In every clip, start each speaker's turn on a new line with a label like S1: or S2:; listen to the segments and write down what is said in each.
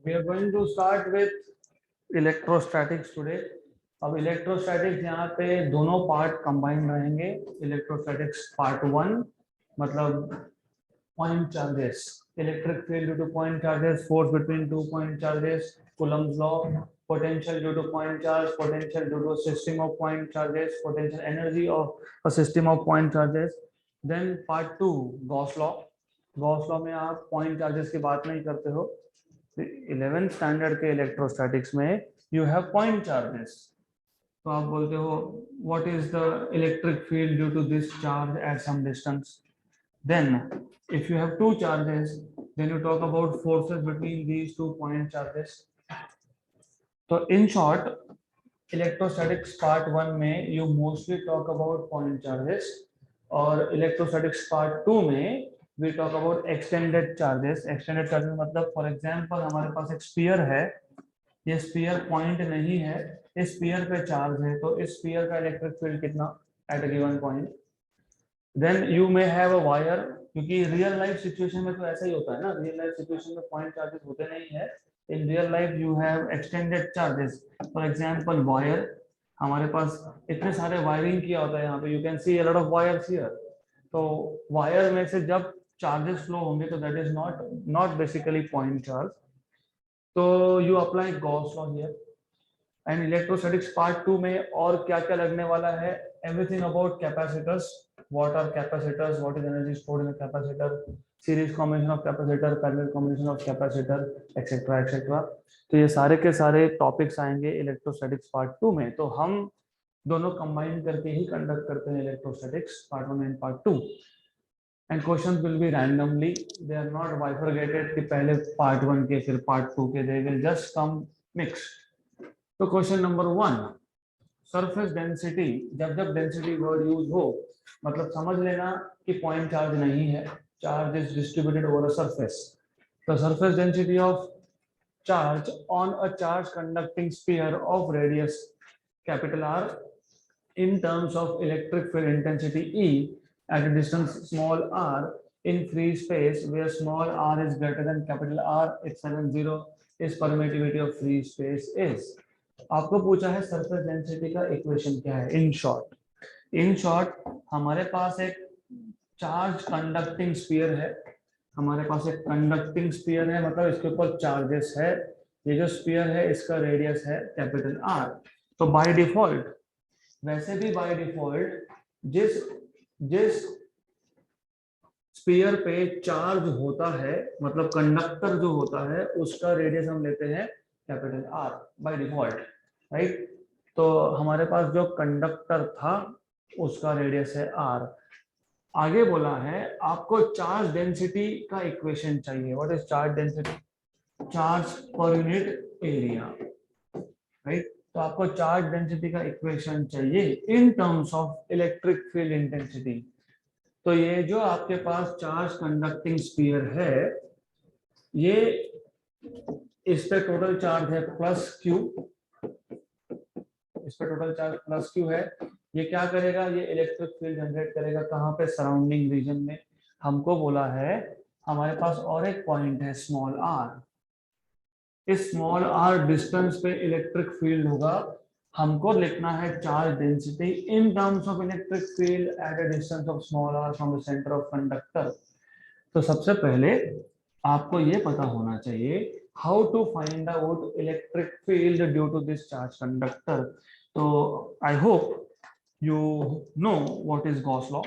S1: We are going to start with electrostatics today. अब electrostatics यहाँ पे दोनों पार्ट कंबाइन रहेंगे. इलेक्ट्रोस्टैटिक्स पार्ट 1 मतलब point charges, electric field due to point charges, force between 2 point charges, Coulomb's law, potential due to point charge, potential due to a system of point charges, potential energy of a system of point charges. Then part 2 Gauss law. Gauss law में आप point charges की बात नहीं करते हो. 11th standard के electrostatics में you have point charges. तो आप बोलते हो what is the electric field due to this charge at some distance. Then if you have two charges, then you talk about forces between these 2 point charges. So in short, electrostatics part 1 में you mostly talk about point charges और electrostatics part 2 में we talk about extended charges. Extended charges मतलब for example हमारे पास एक sphere है, ये sphere point नहीं है, इस sphere पे चार्ज है, तो इस sphere का इलेक्ट्रिक फील्ड कितना at a given point. Then you may have a wire, क्योंकि रियल लाइफ सिचुएशन में तो ऐसा ही होता है ना, रियल लाइफ सिचुएशन में पॉइंट चार्जेस होते नहीं है. In real life you have extended charges. For example wire, हमारे पास इतने सारे वायरिंग किया होता है यहाँ पे, you can see a lot of wires here. तो वायर में से जब चार्जेस फ्लो होंगे तो that is not basically point charge. तो you apply Gauss law here. And electrostatics part 2 में और क्या क्या लगने वाला है, everything about capacitors. What are capacitors? What is energy stored in a capacitor? Series combination of capacitor, parallel combination of capacitor, etc. etc. तो ये सारे के सारे टॉपिक्स आएंगे इलेक्ट्रोस्टैटिक्स पार्ट 2 में. तो हम दोनों कंबाइन करके ही कंडक्ट करते हैं electrostatics part 1 and part 2. And questions will be randomly, they are not bifurcated कि पहले पार्ट 1 के फिर पार्ट 2 के, they will just come mixed. तो क्वेश्चन नंबर 1, सरफेस डेंसिटी. जब जब डेंसिटी वर्ड यूज हो मतलब समझ लेना कि पॉइंट चार्ज नहीं है, charge is distributed over a surface. The surface density of charge on a charge conducting sphere of radius capital R in terms of electric field intensity E at a distance small r in free space where small r is greater than capital R epsilon 0 is permittivity of free space is. आपको पूछा है surface density का equation क्या है. In short हमारे पास एक charge conducting sphere है, हमारे पास एक कंडक्टिंग स्फीयर है मतलब इसके ऊपर चार्जेस है. ये जो स्फीयर है इसका रेडियस है कैपिटल आर. तो बाय डिफॉल्ट, वैसे भी बाय डिफॉल्ट जिस स्फीयर पे चार्ज होता है मतलब कंडक्टर जो होता है उसका रेडियस हम लेते हैं capital R by default, right. तो हमारे पास जो कंडक्टर था उसका रेडियस है आर. आगे बोला है आपको चार्ज डेंसिटी का इक्वेशन चाहिए. What is charge density? Charge per unit area, right. तो आपको चार्ज डेंसिटी का इक्वेशन चाहिए इन terms of electric field intensity. तो ये जो आपके पास चार्ज कंडक्टिंग स्फीयर है, ये इस पे टोटल चार्ज है प्लस क्यू, इस पे टोटल चार्ज प्लस क्यू है. ये क्या करेगा, ये इलेक्ट्रिक फील्ड जनरेट करेगा. कहाँ पे? सराउंडिंग रीजन में. हमको बोला है हमारे पास और एक पॉइंट है स्मॉल आर. इस स्मॉल आर डिस्टेंस पे इलेक्ट्रिक फील्ड होगा. हमको लिखना है charge density in terms of electric field at a distance of small R from the centre of conductor. तो सबसे पहले आपको ये पता होना चाहिए how to find out electric field due to this charge conductor. तो I hope you know what is Gauss law.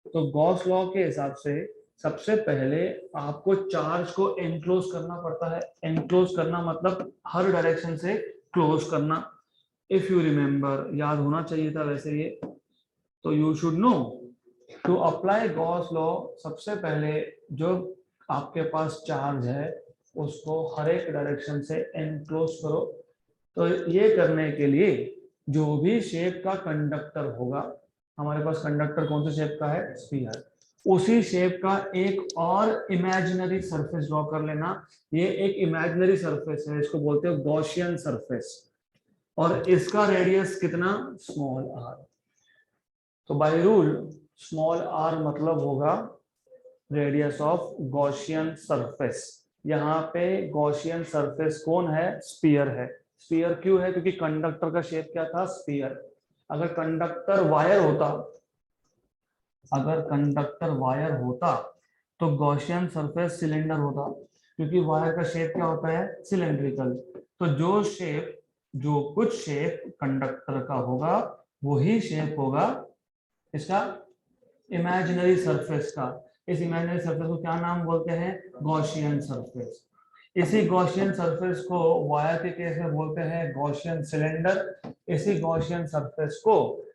S1: तो Gauss law के हिसाब से सबसे पहले आपको चार्ज को एनक्लोज करना पड़ता है. एनक्लोज करना मतलब हर डायरेक्शन से क्लोज करना. इफ यू रिमेंबर, याद होना चाहिए था वैसे ये, तो you should know to apply Gauss law. सबसे पहले जो आपके पास चार्ज है उसको हर एक डायरेक्शन से एनक्लोज करो. तो ये करने के लिए जो भी शेप का कंडक्टर होगा, हमारे पास कंडक्टर कौन से शेप का है? स्फीयर. उसी शेप का एक और इमेजिनरी सरफेस ड्रॉ कर लेना. ये एक इमेजिनरी सरफेस है, इसको बोलते हैं गॉसियन सरफेस, और इसका रेडियस कितना? Small R. तो बाय रूल स्मॉल आर मतलब होगा रेडियस ऑफ गॉसियन सरफेस. यहाँ पे गॉसियन सरफेस कौन है? स्फीयर है। स्फीयर क्यों है? क्योंकि कंडक्टर का शेप क्या था? स्फीयर। अगर कंडक्टर वायर होता, अगर कंडक्टर वायर होता तो गॉसियन सरफेस सिलेंडर होता, क्योंकि वायर का शेप क्या होता है? सिलेंड्रिकल। तो जो शेप, जो कुछ शेप कंडक्टर का होगा वही शेप होगा इसका इमेजिनरी सरफेस का। इस इमेजिनरी सरफेस को क्या नाम बोलते हैं? Gaussian surface. इसी गॉसियन सरफेस को वायर के केस में बोलते हैं गॉसियन सिलेंडर। इसी गॉसियन सरफेस को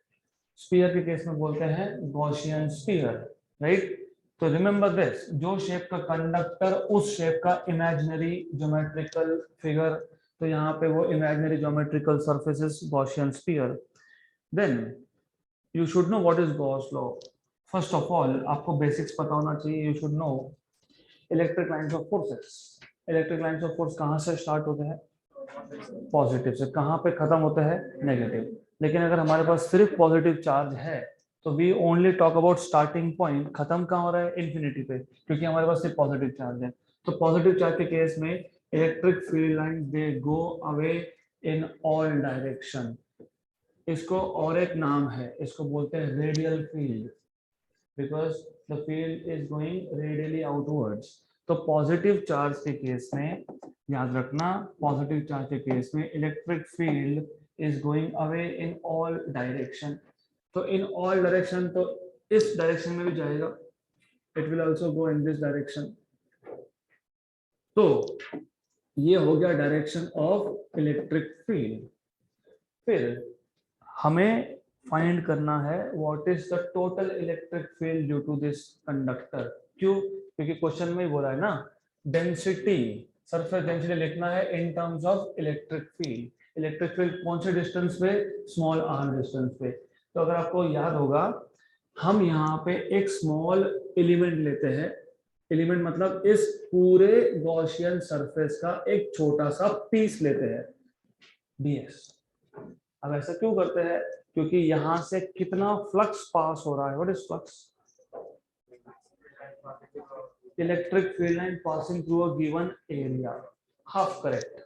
S1: स्फीयर के केस में बोलते हैं गॉसियन स्फीयर। राइट? तो रिमेंबर दिस, जो शेप का कंडक्टर उस शेप का इमेजिनरी ज्योमेट्रिकल फिगर, तो यहाँ पे वो imaginary geometrical surfaces Gaussian sphere. Then you should know what is Gauss law. First of all आपको बेसिक्स पता होना चाहिए। You should no electric lines of forces. Electric lines of force कहाँ से स्टार्ट होते हैं? पॉजिटिव से। कहाँ पे खत्म होते हैं? नेगेटिव। लेकिन अगर हमारे पास सिर्फ पॉजिटिव चार्ज है तो we only talk about starting point. खत्म कहाँ हो रहा है? इन्फिनिटी पे, क्योंकि हमारे पास सिर्फ पॉजिटिव चार्ज है। तो पॉजिटिव चार्ज के केस में electric field lines they go away in all direction. इसको और एक नाम है, इसको बोलते हैं radial field, because the field is going radially outwards. तो पॉजिटिव चार्ज के केस में याद रखना, पॉजिटिव चार्ज के केस में electric field is going away in all direction. तो इन ऑल डायरेक्शन, तो इस डायरेक्शन में भी जाएगा, it will also go in this direction. तो ये हो गया डायरेक्शन ऑफ इलेक्ट्रिक फील्ड। फिर हमें फाइंड करना है what is the total electric field due to this conductor. क्यों? क्योंकि क्वेश्चन में ही बोला है ना, डेंसिटी, सरफेस डेंसिटी लिखना है इन terms of electric field. Electric field कौन से डिस्टेंस पे? स्मॉल आर डिस्टेंस पे। तो अगर आपको याद होगा, हम यहाँ पे एक स्मॉल एलिमेंट लेते हैं। एलिमेंट मतलब इस पूरे गॉसियन सरफेस का एक छोटा सा पीस लेते हैं, ds। अब ऐसा क्यों करते हैं? क्योंकि यहां से कितना फ्लक्स पास हो रहा है? What is flux? Electric field line passing through a given area. Half correct.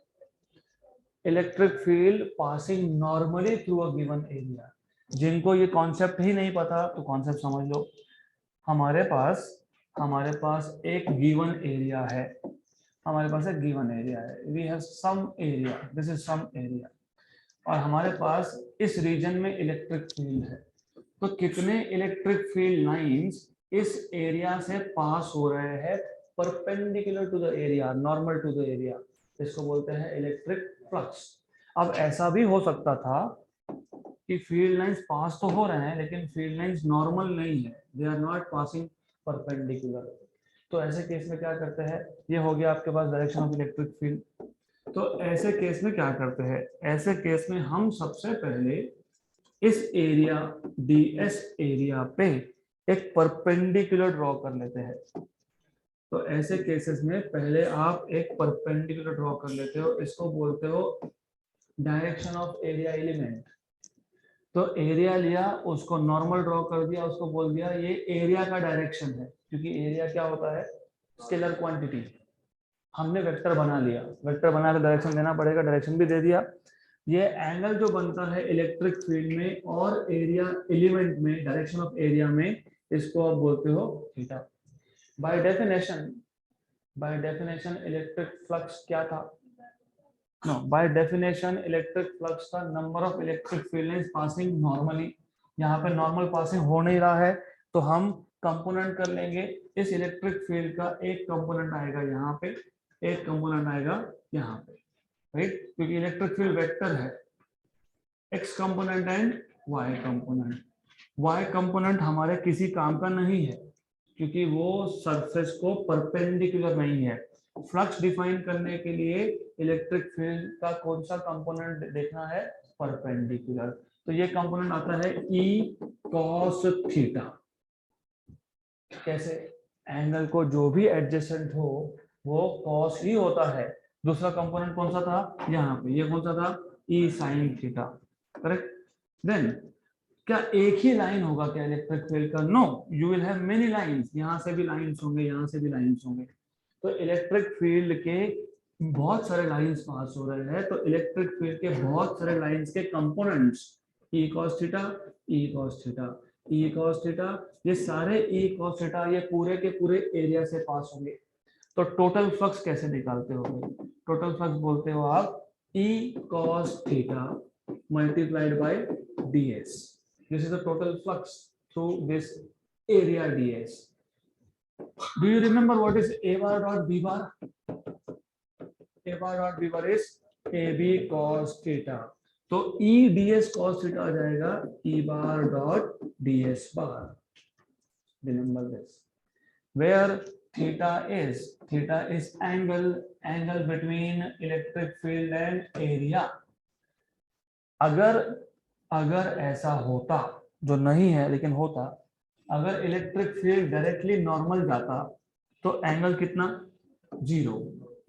S1: Electric field passing normally through a given area. जिनको ये कॉन्सेप्ट ही नहीं पता तो कॉन्सेप्ट समझ लो। हमारे पास एक गिवन एरिया है, हमारे पास एक गिवन एरिया है, we have some area, this is some area, और हमारे पास इस रीजन में इलेक्ट्रिक फील्ड है। तो कितने इलेक्ट्रिक फील्ड लाइंस इस एरिया से पास हो रहे हैं perpendicular to the area, normal to the area, इसको बोलते हैं इलेक्ट्रिक फ्लक्स। अब ऐसा भी हो सकता था कि फील्ड लाइंस पास तो हो रहे हैं लेकिन फील्ड लाइंस नॉर्मल नहीं है, they are not passing perpendicular. तो ऐसे केस में क्या करते हैं? ये हो गया आपके पास डायरेक्शन ऑफ इलेक्ट्रिक फील्ड। तो ऐसे केस में क्या करते हैं? ऐसे केस में हम सबसे पहले इस एरिया ds एरिया पे एक परपेंडिकुलर ड्रॉ कर लेते हैं। तो ऐसे केसेस में पहले आप एक परपेंडिकुलर ड्रॉ कर लेते हो, इसको बोलते हो डायरेक्शन ऑफ एरिया एलिमेंट। तो एरिया लिया, उसको नॉर्मल ड्रॉ कर दिया, उसको बोल दिया ये एरिया का डायरेक्शन है, क्योंकि एरिया क्या होता है? Scalar quantity. हमने वेक्टर बना लिया, वेक्टर बना के डायरेक्शन देना पड़ेगा, डायरेक्शन भी दे दिया। ये एंगल जो बनता है इलेक्ट्रिक फील्ड में और एरिया एलिमेंट में, डायरेक्शन ऑफ एरिया में, इसको आप बोलते हो theta. By definition electric flux क्या था? No, by definition electric flux का number of electric field lines passing normally. यहाँ पे नॉर्मल पासिंग हो नहीं रहा है तो हम कंपोनेंट कर लेंगे। इस इलेक्ट्रिक फील्ड का एक कंपोनेंट आएगा यहाँ पे, एक कंपोनेंट आएगा यहाँ पे, राइट? क्योंकि इलेक्ट्रिक फील्ड वेक्टर है, X component and Y component. Y component हमारे किसी काम का नहीं है क्योंकि वो सरफेस को परपेंडिकुलर नहीं है। फ्लक्स डिफाइन करने के लिए इलेक्ट्रिक फील्ड का कौन सा कंपोनेंट देखना है? परपेंडिकुलर। तो ये कंपोनेंट आता है ई कॉस थीटा। कैसे? एंगल को जो भी एडजेसेंट हो वो कॉस ही होता है। दूसरा कंपोनेंट कौन सा था? यहाँ पे ये कौन सा था? E sine theta, correct? Then क्या एक ही लाइन होगा क्या इलेक्ट्रिक फील्ड का? No, you will have many lines. यहाँ से भी लाइंस होंगे, यहाँ से भी लाइंस होंगे। तो इलेक्ट्रिक फील्ड के बहुत सारे लाइंस पास हो रहे हैं, तो इलेक्ट्रिक फील्ड के बहुत सारे लाइंस के components E cos theta, E cos theta, E cos theta, ये सारे ई कॉस थीटा ये पूरे के पूरे एरिया से पास होंगे। तो टोटल फ्लक्स कैसे निकालते हो? टोटल फ्लक्स बोलते हो आप E cos theta multiplied by ds. This is the total flux through this area ds. Do you remember what is a bar dot b bar? A bar dot b bar is ab cos theta. तो e ds cos theta आ जाएगा e bar dot ds bar. Remember this. Where theta is angle between electric field and area. अगर ऐसा होता, जो नहीं है लेकिन होता, अगर इलेक्ट्रिक फील्ड डायरेक्टली नॉर्मल जाता तो एंगल कितना? 0.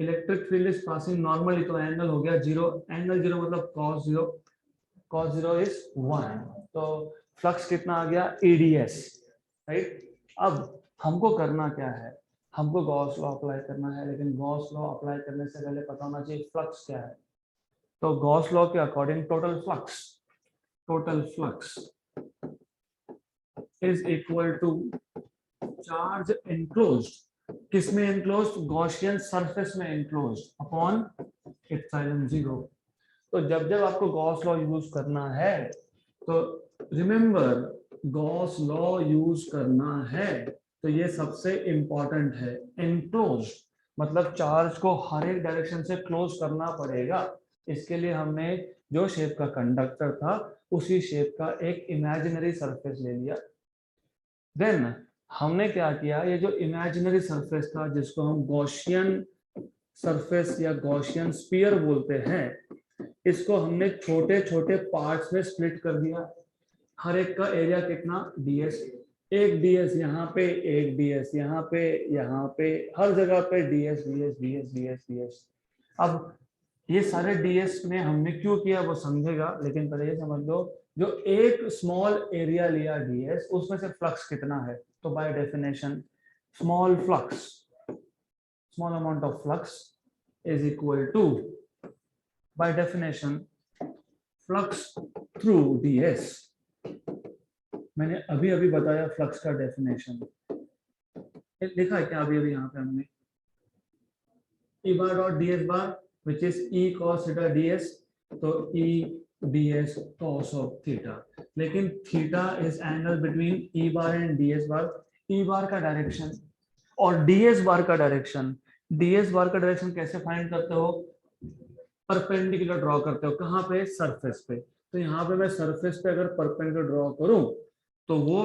S1: Electric field is passing normally तो एंगल हो गया 0. एंगल 0 मतलब cos 0. cos 0 is 1. तो फ्लक्स कितना आ गया? EDS, right? अब हमको करना क्या है? हमको गॉस लॉ अप्लाई करना है, लेकिन गॉस लॉ अप्लाई करने से पहले पता होना चाहिए फ्लक्स क्या है। तो गॉस लॉ के according total flux is equal to charge enclosed, किसमें एनक्लोज्ड? गॉसियन सरफेस में एनक्लोज्ड अपॉन एप्सिलॉन 0। तो जब जब आपको गॉस लॉ यूज करना है तो रिमेंबर गॉस लॉ यूज करना है, तो ये सबसे इंपॉर्टेंट है। एनक्लोज्ड मतलब चार्ज को हर एक डायरेक्शन से क्लोज करना पड़ेगा। इसके लिए हमने जो शेप का कंडक्टर था उसी शेप का एक इमेजिनरी सरफेस ले लिया। देन हमने क्या किया, ये जो इमेजिनरी सरफेस था जिसको हम गॉसियन सरफेस या गॉसियन स्फीयर बोलते हैं, इसको हमने छोटे छोटे पार्ट्स में स्प्लिट कर दिया। हर एक का एरिया कितना? ds। एक ds यहाँ पे, एक ds यहाँ पे, हर जगह पे ds। अब ये सारे ds में हमने क्यों किया वो समझेगा, लेकिन पहले ये समझ लो, जो एक स्मॉल एरिया लिया ds, उसमें से फ्लक्स कितना है? तो by definition small amount of flux is equal to, by definition, flux through ds। मैंने अभी बताया फ्लक्स का डेफिनेशन, लिखा है क्या अभी यहाँ पे हमने? E bar dot ds bar which is E cos theta ds, तो E ds cos of theta, लेकिन theta is angle between E bar and ds bar। E bar का डायरेक्शन और ds bar का डायरेक्शन, कैसे find करते हो? Perpendicular draw करते हो। कहाँ पे? सरफेस पे। तो यहाँ पे मैं सरफेस पे अगर परपेंडिकुलर ड्रॉ करूं तो वो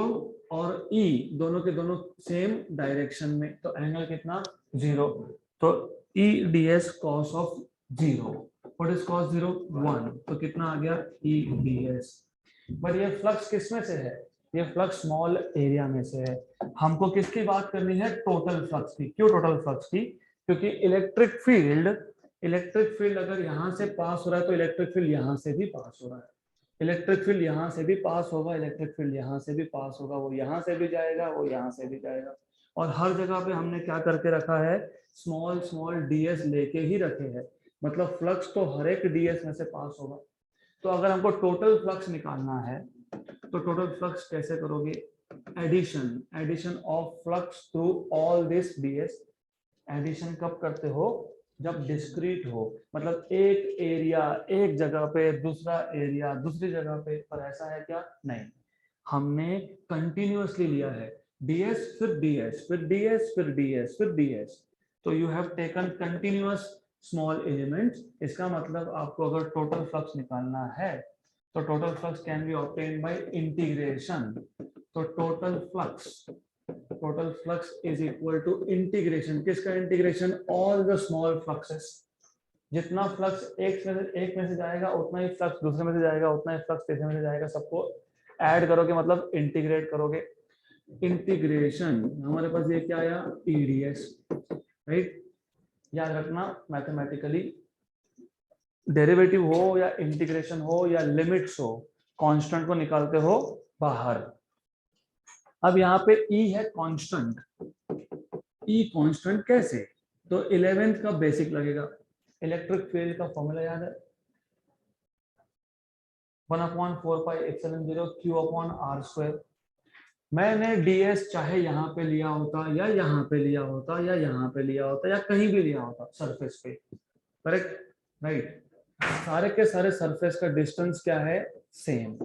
S1: और E दोनों के दोनों सेम डायरेक्शन में, तो एंगल कितना? 0। तो E ds cos of 0, what is cos 0? 1। तो कितना आ गया? E ds। बट ये फ्लक्स किसमें से है? ये फ्लक्स स्मॉल एरिया में से है। हमको किसकी बात करनी है? टोटल फ्लक्स की। क्यों टोटल फ्लक्स की? क्योंकि इलेक्ट्रिक फील्ड अगर यहाँ से पास हो रहा है तो इलेक्ट्रिक फील्ड यहाँ से भी पास हो रहा है। इलेक्ट्रिक फील्ड यहाँ से भी पास होगा, इलेक्ट्रिक फील्ड यहाँ से भी पास होगा, वो यहाँ से भी जाएगा, वो यहाँ से भी जाएगा। और हर जगह पे हमने क्या करके रखा है? स्मॉल ds लेके ही रखे हैं, मतलब फ्लक्स तो हर एक ds में से पास होगा। तो अगर हमको टोटल फ्लक्स निकालना है तो टोटल फ्लक्स कैसे करोगे? Addition of flux through all this ds। Addition कब करते हो? जब डिस्क्रीट हो, मतलब एक एरिया एक जगह पे, दूसरा एरिया दूसरी जगह पे। पर ऐसा है क्या? नहीं, हमने कंटिन्यूअसली लिया है, ds फिर ds फिर ds फिर ds फिर ds। तो you have taken continuous small elements. इसका मतलब आपको अगर टोटल फ्लक्स निकालना है तो total flux can be obtained by integration. तो total flux is equal to integration. किसका integration? All the small fluxes. जितना फ्लक्स एक में से जाएगा उतना ही फ्लक्स दूसरे में से जाएगा, उतना ही फ्लक्स तीसरे में से जाएगा, सबको ऐड करोगे मतलब इंटीग्रेट करोगे। इंटीग्रेशन हमारे पास ये क्या आया? EDS, right? याद रखना, मैथमेटिकली डेरिवेटिव हो या इंटीग्रेशन हो या लिमिट्स हो, कांस्टेंट को निकालते हो बाहर। अब यहाँ पे E है कांस्टेंट। E कांस्टेंट कैसे? तो 11th का बेसिक लगेगा। इलेक्ट्रिक फील्ड का फॉर्मूला याद है, 1/4πε0 Q/r²। मैंने ds चाहे यहाँ पे लिया होता या यहाँ पे लिया होता या यहाँ पे लिया होता या कहीं भी लिया होता सरफेस पे, करेक्ट, राइट। सारे के सारे सरफेस का डिस्टेंस क्या है, सेम।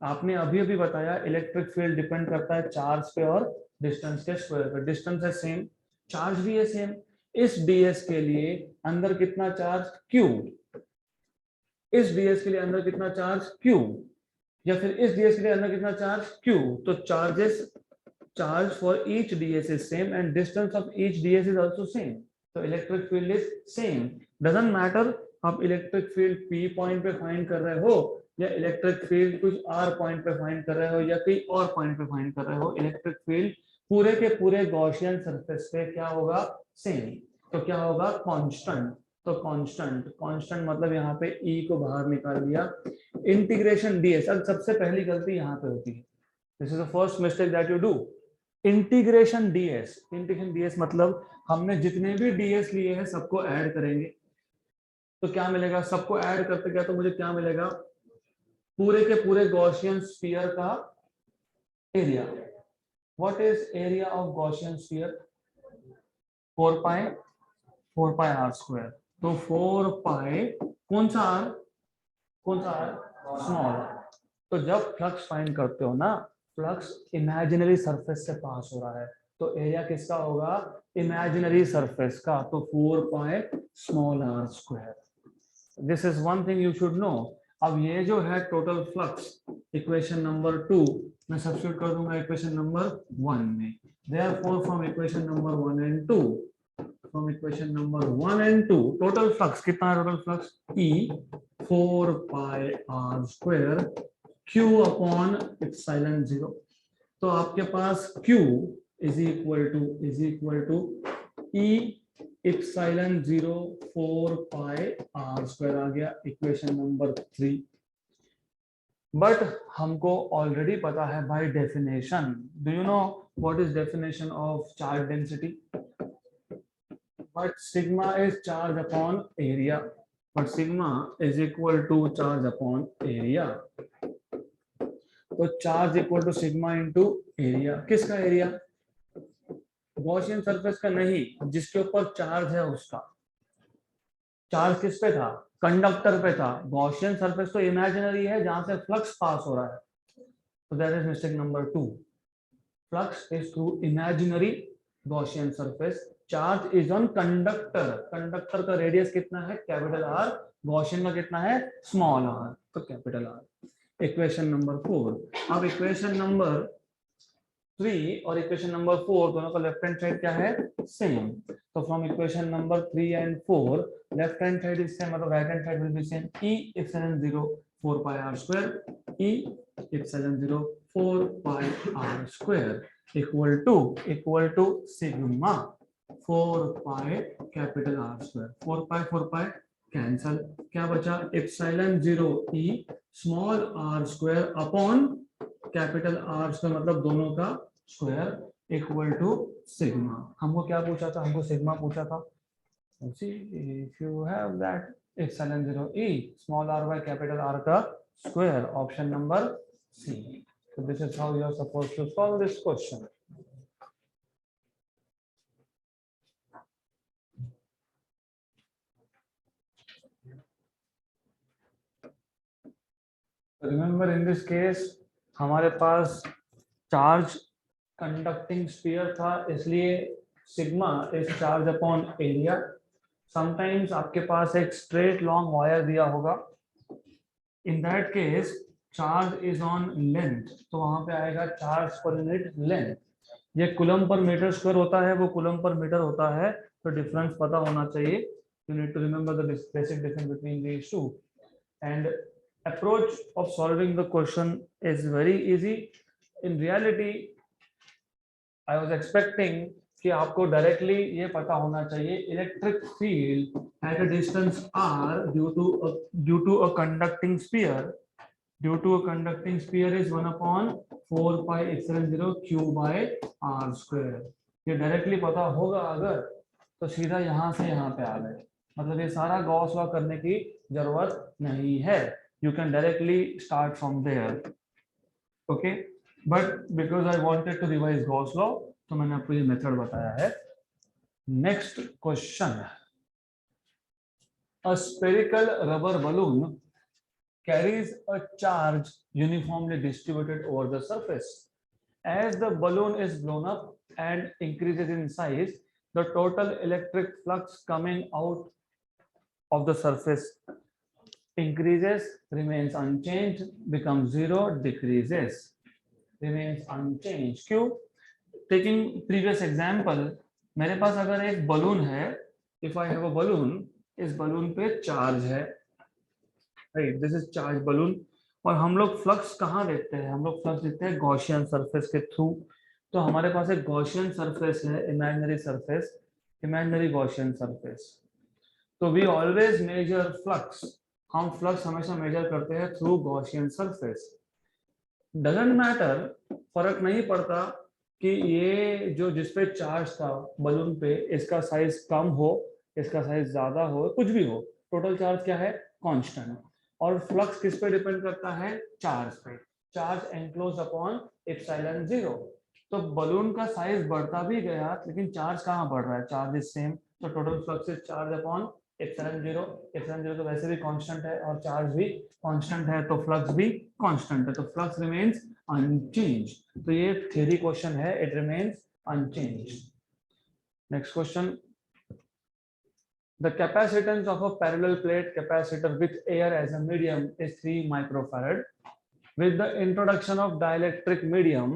S1: आपने अभी अभी बताया इलेक्ट्रिक फील्ड डिपेंड करता है चार्ज पे और डिस्टेंस के स्क्वायर पे। डिस्टेंस है सेम, चार्ज भी है सेम। इस ds के लिए अंदर कितना चार्ज q, इस ds के लिए अंदर कितना चार्ज q, या फिर इस ds के लिए अंदर कितना चार्ज q। तो charge for each ds is same and distance of each ds is also same. तो electric field is same. Doesn't matter आप इलेक्ट्रिक फील्ड p पॉइंट पे फाइंड कर रहे हो या इलेक्ट्रिक फील्ड कुछ r पॉइंट पे फाइंड कर रहे हो या कहीं और पॉइंट पे फाइंड कर रहे हो, इलेक्ट्रिक फील्ड पूरे के पूरे गॉसियन सरफेस पे क्या होगा, सेम। तो क्या होगा, कांस्टेंट। तो कांस्टेंट मतलब यहाँ पे E को बाहर निकाल दिया, इंटीग्रेशन ds। अब सबसे पहली गलती यहाँ पे होती है, this is the first mistake that you do. Integration ds मतलब हमने जितने भी ds लिए हैं सबको ऐड करेंगे। तो क्या मिलेगा, सबको ऐड करते गया तो मुझे क्या मिलेगा, पूरे के पूरे गॉसियन स्फीयर का area. What is area of Gaussian sphere, 4πr²। तो 4π कौन सा r, स्मॉल। तो जब फ्लक्स फाइंड करते हो ना, फ्लक्स इमेजिनरी सरफेस से पास हो रहा है, तो एरिया किसका होगा, इमेजिनरी सरफेस का। तो 4πr²। This is one thing you should no. अब ये जो है टोटल फ्लक्स, इक्वेशन नंबर 2 मैं सब्स्टिट्यूट कर दूंगा इक्वेशन नंबर 1 में। Therefore from equation number 1 and 2, from equation number 1 and 2 total flux कितना है, total flux E 4πr² Q/ε0। तो आपके पास Q is equal to E ε0 4πr² आ गया, इक्वेशन नंबर 3। बट हमको ऑलरेडी पता है by definition, do you know what is definition of charge density, but sigma is charge upon area, but sigma is equal to charge upon area. तो charge equal to sigma into area. किसका area, Gaussian surface का नहीं, जिसके ऊपर charge है उसका। Charge किस पे था, कंडक्टर पे था। गॉसियन सरफेस तो इमेजिनरी है जहां से फ्लक्स पास हो रहा है। तो that is mistake number 2। Flux is through imaginary Gaussian surface, charge is on conductor. Conductor का रेडियस कितना है, कैपिटल R, गॉसियन का कितना है, स्मॉल r, तो कैपिटल R। Equation number 4। अब इक्वेशन नंबर 3 और इक्वेशन नंबर 4 दोनों का लेफ्ट हैंड साइड क्या है, सेम। तो from equation number 3 and 4 left hand side is same, मतलब right hand side will be same. E ε0 4πr² E ε0 4πr² equal to sigma 4π capital R²। 4π cancel, क्या बचा, ε0 E small r² upon capital R², मतलब दोनों का square equal to sigma. हमको क्या पूछा था, हमको सिग्मा पूछा था। See, if you have that ε0 E small r by capital R का square, option number C. So this is how you are supposed to solve this question. Remember in this case हमारे पास charge conducting sphere था, इसलिए sigma is charge upon area. Sometimes आपके पास एक straight long wire दिया होगा, in that case charge is on length, तो वहां पे आएगा चार्ज पर यूनिट लेंथ। ये कूलम पर मीटर स्क्वायर होता है, वो कूलम पर मीटर होता है, तो डिफरेंस पता होना चाहिए। You need to remember the basic difference between these two. And approach of solving the question is very easy. In reality, I was expecting कि आपको डायरेक्टली ये पता होना चाहिए, electric field at a distance r due to a conducting sphere is 1/4πε0 Q/r²। ये directly पता होगा अगर तो सीधा यहाँ से यहाँ पे आ गए, मतलब ये सारा गॉस लॉ करने की जरूरत नहीं है, you can directly start from there, okay. But because I wanted to revise Gauss law तो मैंने आपको ये मेथड बताया है। Next question, a spherical rubber balloon carries a charge uniformly distributed over the surface. As the balloon is blown up and increases in size, the total electric flux coming out of the surface increases, remains unchanged, becomes zero, decreases, remains unchanged. क्यों? Taking previous example, मेरे पास अगर एक balloon है, if I have a balloon, इस balloon पे charge है, right, this is charge balloon, और हम लोग फ्लक्स कहाँ देखते हैं, हम लोग फ्लक्स देखते हैं गॉसियन सरफेस के थ्रू। तो हमारे पास एक गॉसियन सरफेस है, imaginary surface, imaginary Gaussian surface. तो वी ऑलवेज मेजर फ्लक्स, हम फ्लक्स हमेशा मेजर करते हैं through Gaussian surface. Doesn't matter, फर्क नहीं पड़ता कि ये जो जिसपे चार्ज था बलून पे, इसका साइज कम हो, इसका साइज ज्यादा हो, कुछ भी हो, टोटल चार्ज क्या है, कांस्टेंट। और फ्लक्स किस पे डिपेंड करता है, चार्ज पे, charge enclose upon epsilon zero. तो बलून का साइज बढ़ता भी गया लेकिन चार्ज कहाँ बढ़ रहा है, चार्ज इज सेम, तो total flux is charge upon epsilon zero. Epsilon zero तो वैसे भी कांस्टेंट है और चार्ज भी कांस्टेंट है, तो फ्लक्स भी कांस्टेंट है, तो फ्लक्स रिमेन्स अनचेंज्ड। तो ये थ्योरी क्वेश्चन है, it remains unchanged. Next question, the capacitance of a parallel plate capacitor with air as a medium is 3 microfarad. With the introduction of dielectric medium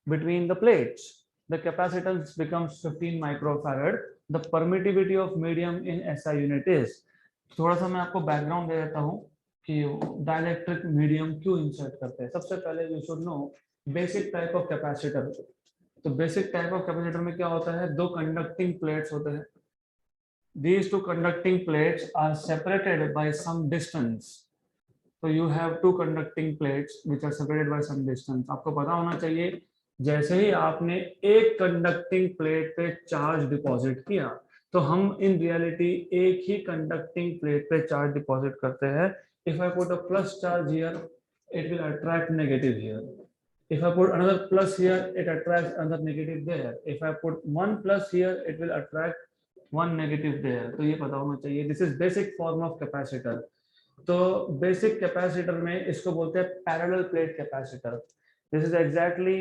S1: between the plates, the capacitance becomes 15 microfarad. The permittivity of medium in SI unit is, थोड़ा सा मैं आपको background दे देता हूँ कि dielectric medium क्यों insert करते हैं। सबसे पहले you should know basic type of capacitor. तो बेसिक टाइप ऑफ कैपेसिटर में क्या होता है, दो कंडक्टिंग प्लेट्स होते हैं, these two conducting plates are separated by some distance. So you have two conducting plates which are separated by some distance. आपको पता होना चाहिए, जैसे ही आपने एक कंडक्टिंग प्लेट पे चार्ज डिपॉजिट किया, तो हम इन रियलिटी एक ही कंडक्टिंग प्लेट पे चार्ज डिपॉजिट करते हैं। If I put a plus charge here, it will attract negative here. If I put another plus here, it attracts another negative there. If I put one plus here, it will attract one negative there. तो ये पता होना चाहिए, this is basic form of capacitor. तो basic capacitor में इसको बोलते हैं parallel plate capacitor. This is exactly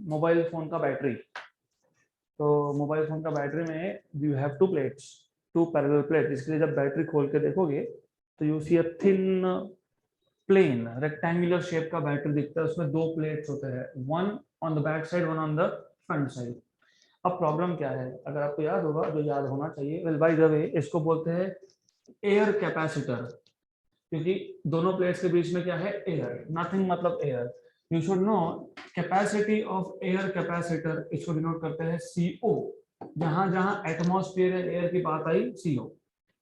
S1: mobile phone का बैटरी। तो मोबाइल फोन का बैटरी में you have two plates, two parallel plate. इसके लिए जब बैटरी खोल के देखोगे तो you see a thin plane rectangular shape का बैटरी दिखता है, उसमें दो प्लेट्स होते हैं, one on the back side, one on the front side. अब प्रॉब्लम क्या है, अगर आपको याद होगा, जो याद होना चाहिए, वेल बाय द वे इसको बोलते हैं एयर कैपेसिटर, क्योंकि दोनों प्लेट्स के बीच में क्या है, एयर, नथिंग मतलब air. You should know capacity of air capacitor, इसको डिनोट करते हैं CO। जहां जहां एटमॉस्फेयर एयर की बात आई, CO,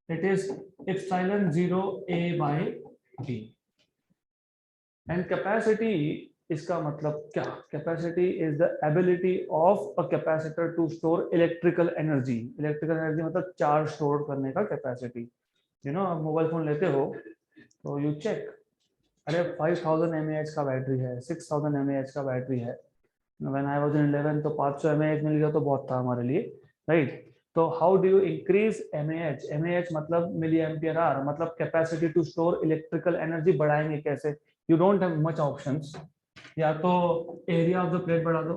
S1: it is epsilon 0 A by D। And capacity, इसका मतलब क्या, capacity is the ability of a capacitor to store electrical energy. Electrical energy मतलब चार्ज स्टोर करने का कैपेसिटी। यू नो, आप मोबाइल फोन लेते हो तो यू चेक, अरे 5000 mAh का बैटरी है, 6000 mAh का बैटरी है। व्हेन आई वाज इन 11 तो 500 mAh मिल गया तो बहुत था हमारे लिए, राइट। तो how do you increase mAh, mAh मतलब मिली एम्पियर आवर, मतलब capacity to store electrical energy बढ़ाएंगे कैसे, you don't have much options. या तो एरिया ऑफ द प्लेट बढ़ा दो,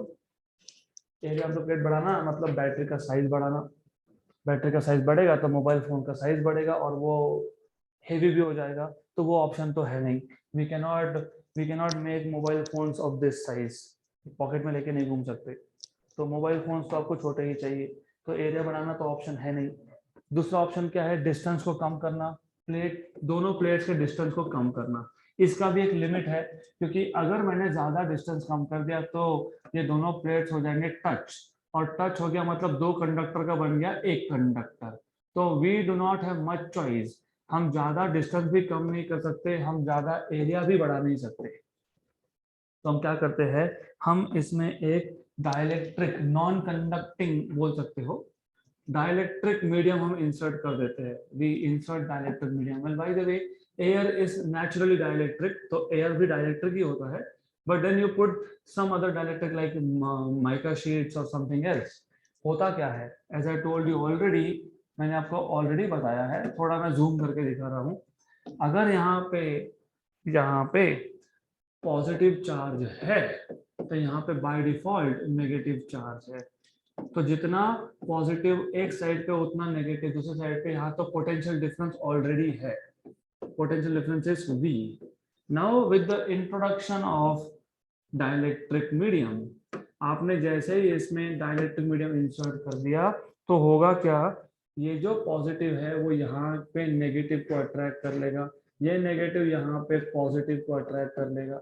S1: एरिया ऑफ द प्लेट बढ़ाना मतलब बैटरी का साइज बढ़ाना, बैटरी का साइज बढ़ेगा तो मोबाइल फोन का साइज बढ़ेगा और वो हेवी भी हो जाएगा, तो वो ऑप्शन तो है नहीं। We can not make mobile phones of this size, pocket में लेके नहीं घूम सकते, तो मोबाइल फोन्स तो आपको छोटे ही चाहिए, तो एरिया बढ़ाना तो ऑप्शन है नहीं। दूसरा ऑप्शन क्या है, डिस्टेंस को कम करना, प्लेट, दोनों प्लेट्स के डिस्टेंस को कम करना। इसका भी एक लिमिट है, क्योंकि अगर मैंने ज्यादा डिस्टेंस कम कर दिया तो ये दोनों प्लेट्स हो जाएंगे टच, और टच हो गया मतलब दो कंडक्टर का बन गया एक कंडक्टर। तो we do not have much choice, हम ज्यादा डिस्टेंस भी कम नहीं कर सकते, हम ज्यादा एरिया भी बढ़ा नहीं सकते। तो हम क्या करते हैं, हम इसमें एक डाइलेक्ट्रिक नॉन कंडक्टिंग बोल सकते हो, डाइलेक्ट्रिक मीडियम हम इंसर्ट कर देते हैं, we insert dielectric medium. Well by the way air is naturally dielectric, तो एयर भी डाइलेक्ट्रिक ही होता है, but then you put some other dielectric like mica sheets और समथिंग एल्स। होता क्या है, as I told you already, मैंने आपको ऑलरेडी बताया है, थोड़ा मैं जूम करके दिखा रहा हूँ। अगर यहाँ पे पॉजिटिव चार्ज है तो यहाँ पे बाय डिफॉल्ट नेगेटिव चार्ज है, तो जितना पॉजिटिव एक साइड पे उतना नेगेटिव दूसरे साइड पे, यहाँ तो पोटेंशियल डिफरेंस ऑलरेडी है, potential difference is V। Now with the introduction of dielectric medium, आपने जैसे ही इसमें डाइलेक्ट्रिक मीडियम इंसर्ट कर दिया तो होगा क्या, ये जो पॉजिटिव है वो यहाँ पे नेगेटिव को अट्रैक्ट कर लेगा, ये नेगेटिव यहाँ पे पॉजिटिव को अट्रैक्ट कर लेगा,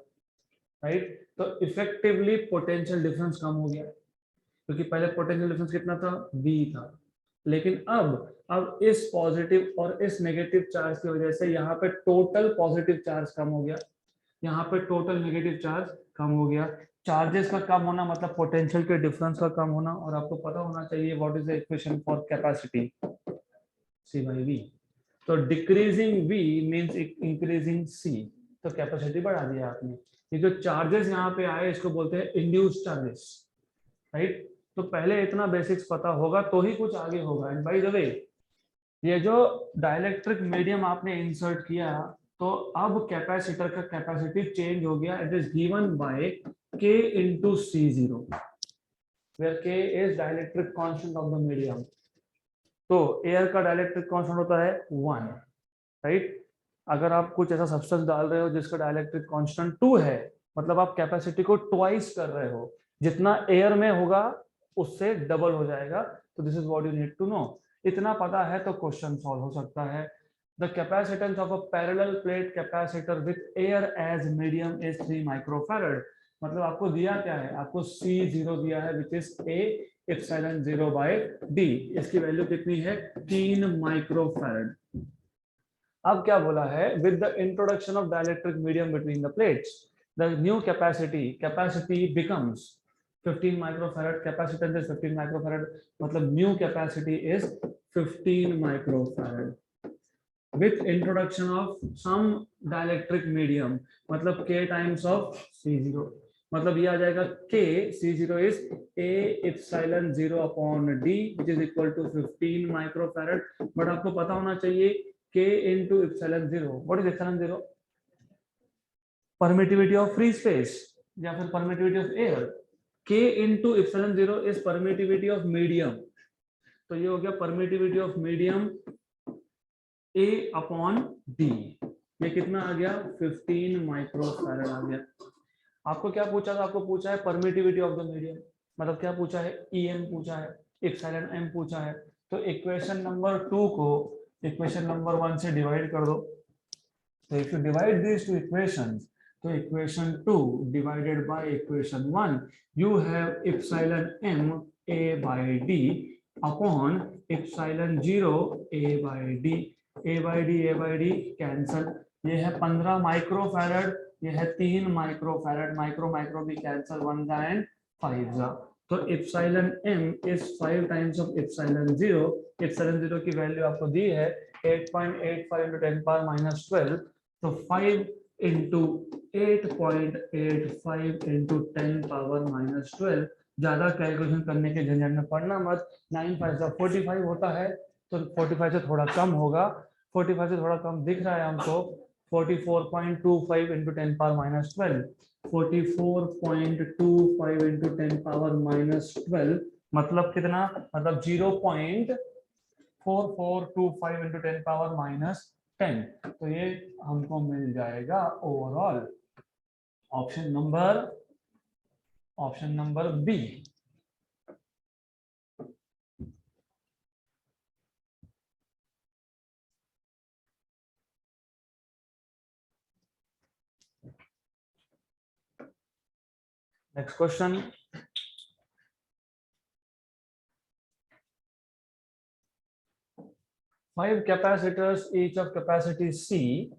S1: राइट। तो इफेक्टिवली पोटेंशियल डिफरेंस कम हो गया, क्योंकि पहले पोटेंशियल डिफरेंस कितना था, V था, लेकिन अब इस पॉजिटिव और इस नेगेटिव चार्ज की वजह से यहाँ पे टोटल पॉजिटिव चार्ज कम हो गया, यहाँ पे टोटल नेगेटिव चार्ज कम हो गया। चार्जेस का कम होना मतलब पोटेंशियल के डिफरेंस का कम होना, और आपको पता होना चाहिए what is the equation for capacity, C by V। तो decreasing V means increasing C, तो कैपेसिटी बढ़ा दिया आपने। ये जो चार्जेस यहाँ पे आए इसको बोलते हैं इंड्यूस्ड चार्जेस, राइट। तो पहले इतना बेसिक्स पता होगा तो ही कुछ आगे होगा। एंड बाय द वे ये जो डाइलेक्ट्रिक मीडियम आपने इंसर्ट किया, तो अब कैपेसिटर का कैपेसिटी चेंज हो गया, it is given by K into C0 where K is dielectric constant of the medium। तो एयर का डाइलेक्ट्रिक कांस्टेंट होता है 1, राइट। अगर आप कुछ ऐसा सब्सटेंस डाल रहे हो जिसका डाइलेक्ट्रिक कांस्टेंट 2 है, मतलब आप कैपेसिटी को ट्वाइस कर रहे हो, जितना एयर में होगा उससे डबल हो जाएगा। तो this is what you need to know. इतना पता है तो क्वेश्चन सॉल्व हो सकता है। The capacitance of a parallel plate capacitor with air as medium is 3 microfarad. मतलब आपको दिया क्या है, आपको C0 दिया है which is A epsilon 0 by D। इसकी वैल्यू कितनी है, 3 माइक्रोफैरड। अब क्या बोला है, with the introduction of dielectric medium between the plates the new capacity becomes 15 microfarad. Capacitance is 15 microfarad, मतलब new capacity is 15 microfarad with introduction of some dielectric medium, मतलब K times of C0, मतलब ये आ जाएगा K C0 is A epsilon 0 upon D which is equal to 15 microfarad। But आपको पता होना चाहिए K into epsilon 0, what is epsilon 0? permittivity of free space या फिर permittivity of air। K into epsilon 0 is permittivity of medium, तो ये हो गया permittivity of medium A upon D। ये कितना आ गया, 15 माइक्रोफैरड आ गया। आपको क्या पूछा था, आपको पूछा है परमिटिविटी ऑफ द मीडियम, मतलब क्या पूछा है, EM पूछा है, एप्सिलॉन M पूछा है। तो इक्वेशन नंबर 2 को इक्वेशन नंबर 1 से डिवाइड कर दो। तो if you divide this two equations, तो equation 2 divided by equation 1 you have epsilon M A by D upon epsilon 0 A by D। A by D cancel, ये है 15 microfarad, ये है 3 माइक्रोफैरड, माइक्रो भी कैंसल, 1 जा एंड 5 जा। तो epsilon M is 5 times of epsilon 0। Epsilon 0 की value आपको दी है 8.85 into 10 power minus 12, तो 5 into 8.85 into 10 power minus 12। ज्यादा कैलकुलेशन करने के झंझट में पड़ना मत, 9 5 45 होता है, तो 45 से थोड़ा कम होगा, 45 से थोड़ा कम दिख रहा है हमको, 44.25 into 10 power minus 12, 44.25 into 10 power minus 12 मतलब कितना, मतलब 0.4425 into 10 power minus 10। तो ये हमको मिल जाएगा overall option number B. Next question. Five capacitors, each of capacity C,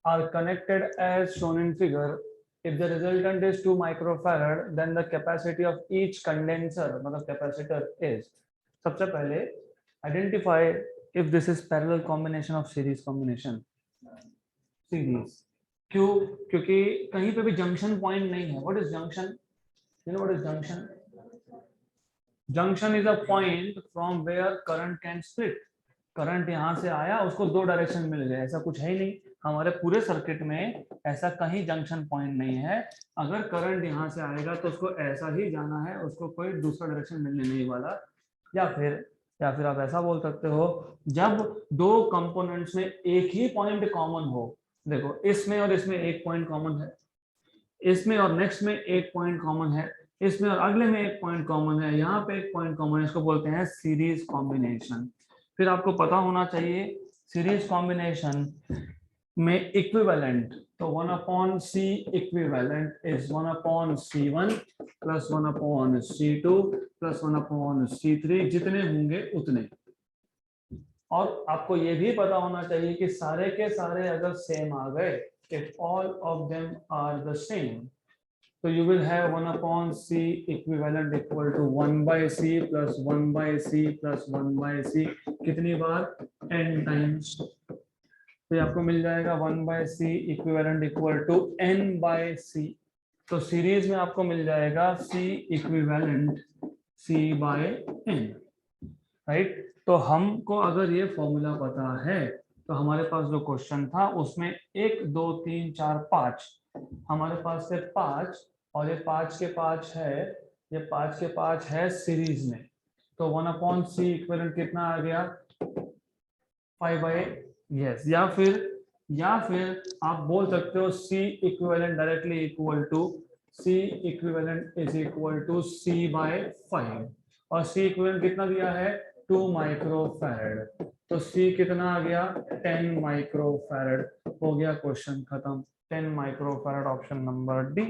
S1: are connected as shown in figure. If the resultant is 2 microfarad, then the capacity of each condenser, मतलब capacitor, is सबसे पहले identify if this is parallel combination of series combination. Series क्यों? क्योंकि कहीं पे भी junction point नहीं है। What is junction? You know what is junction? Junction is a point from where current can split. Current यहां से आया, उसको दो डायरेक्शन मिल गए, ऐसा कुछ है ही नहीं हमारे पूरे सर्किट में। ऐसा कहीं जंक्शन पॉइंट नहीं है। अगर करंट यहां से आएगा तो उसको ऐसा ही जाना है, उसको कोई दूसरा डायरेक्शन मिलने नहीं वाला। या फिर आप ऐसा बोल सकते हो, जब दो कंपोनेंट्स में एक ही पॉइंट कॉमन हो, देखो इसमें और इसमें एक पॉइंट कॉमन है, इसमें और नेक्स्ट में एक पॉइंट कॉमन है, इसमें और अगले में एक पॉइंट कॉमन है, यहाँ पे एक पॉइंट कॉमन है, इसको बोलते हैं सीरीज कॉम्बिनेशन। फिर आपको पता होना चाहिए सीरीज कॉम्बिनेशन में इक्विवेलेंट, तो 1/c equivalent is 1/c1 plus 1/c2 plus 1/c3, जितने होंगे उतने। और आपको ये भी पता होना चाहिए कि सारे के सारे अगर सेम आ गए, if all of them are the same, so you will have 1/c equivalent equal to 1/c plus 1/c plus 1/c, कितनी बार? n times। तो ये आपको मिल जाएगा 1/c equivalent equal to n/c। तो सीरीज में आपको मिल जाएगा c equivalent c/n, राइट। तो हमको अगर ये फॉर्मूला पता है तो हमारे पास जो क्वेश्चन था उसमें 1 2 3 4 5, हमारे पास से 5, और ये 5 के 5 है, ये 5 के 5 है सीरीज में। तो 1/c इक्विवेलेंट कितना आ गया? 5/8। यस, या फिर आप बोल सकते हो c equivalent directly equal to c equivalent is equal to c/5, और c इक्विवेलेंट कितना दिया है? 2 माइक्रोफैरड। तो c कितना आ गया? 10 माइक्रोफैरड। हो गया क्वेश्चन खत्म। 10 microfarad, option number D.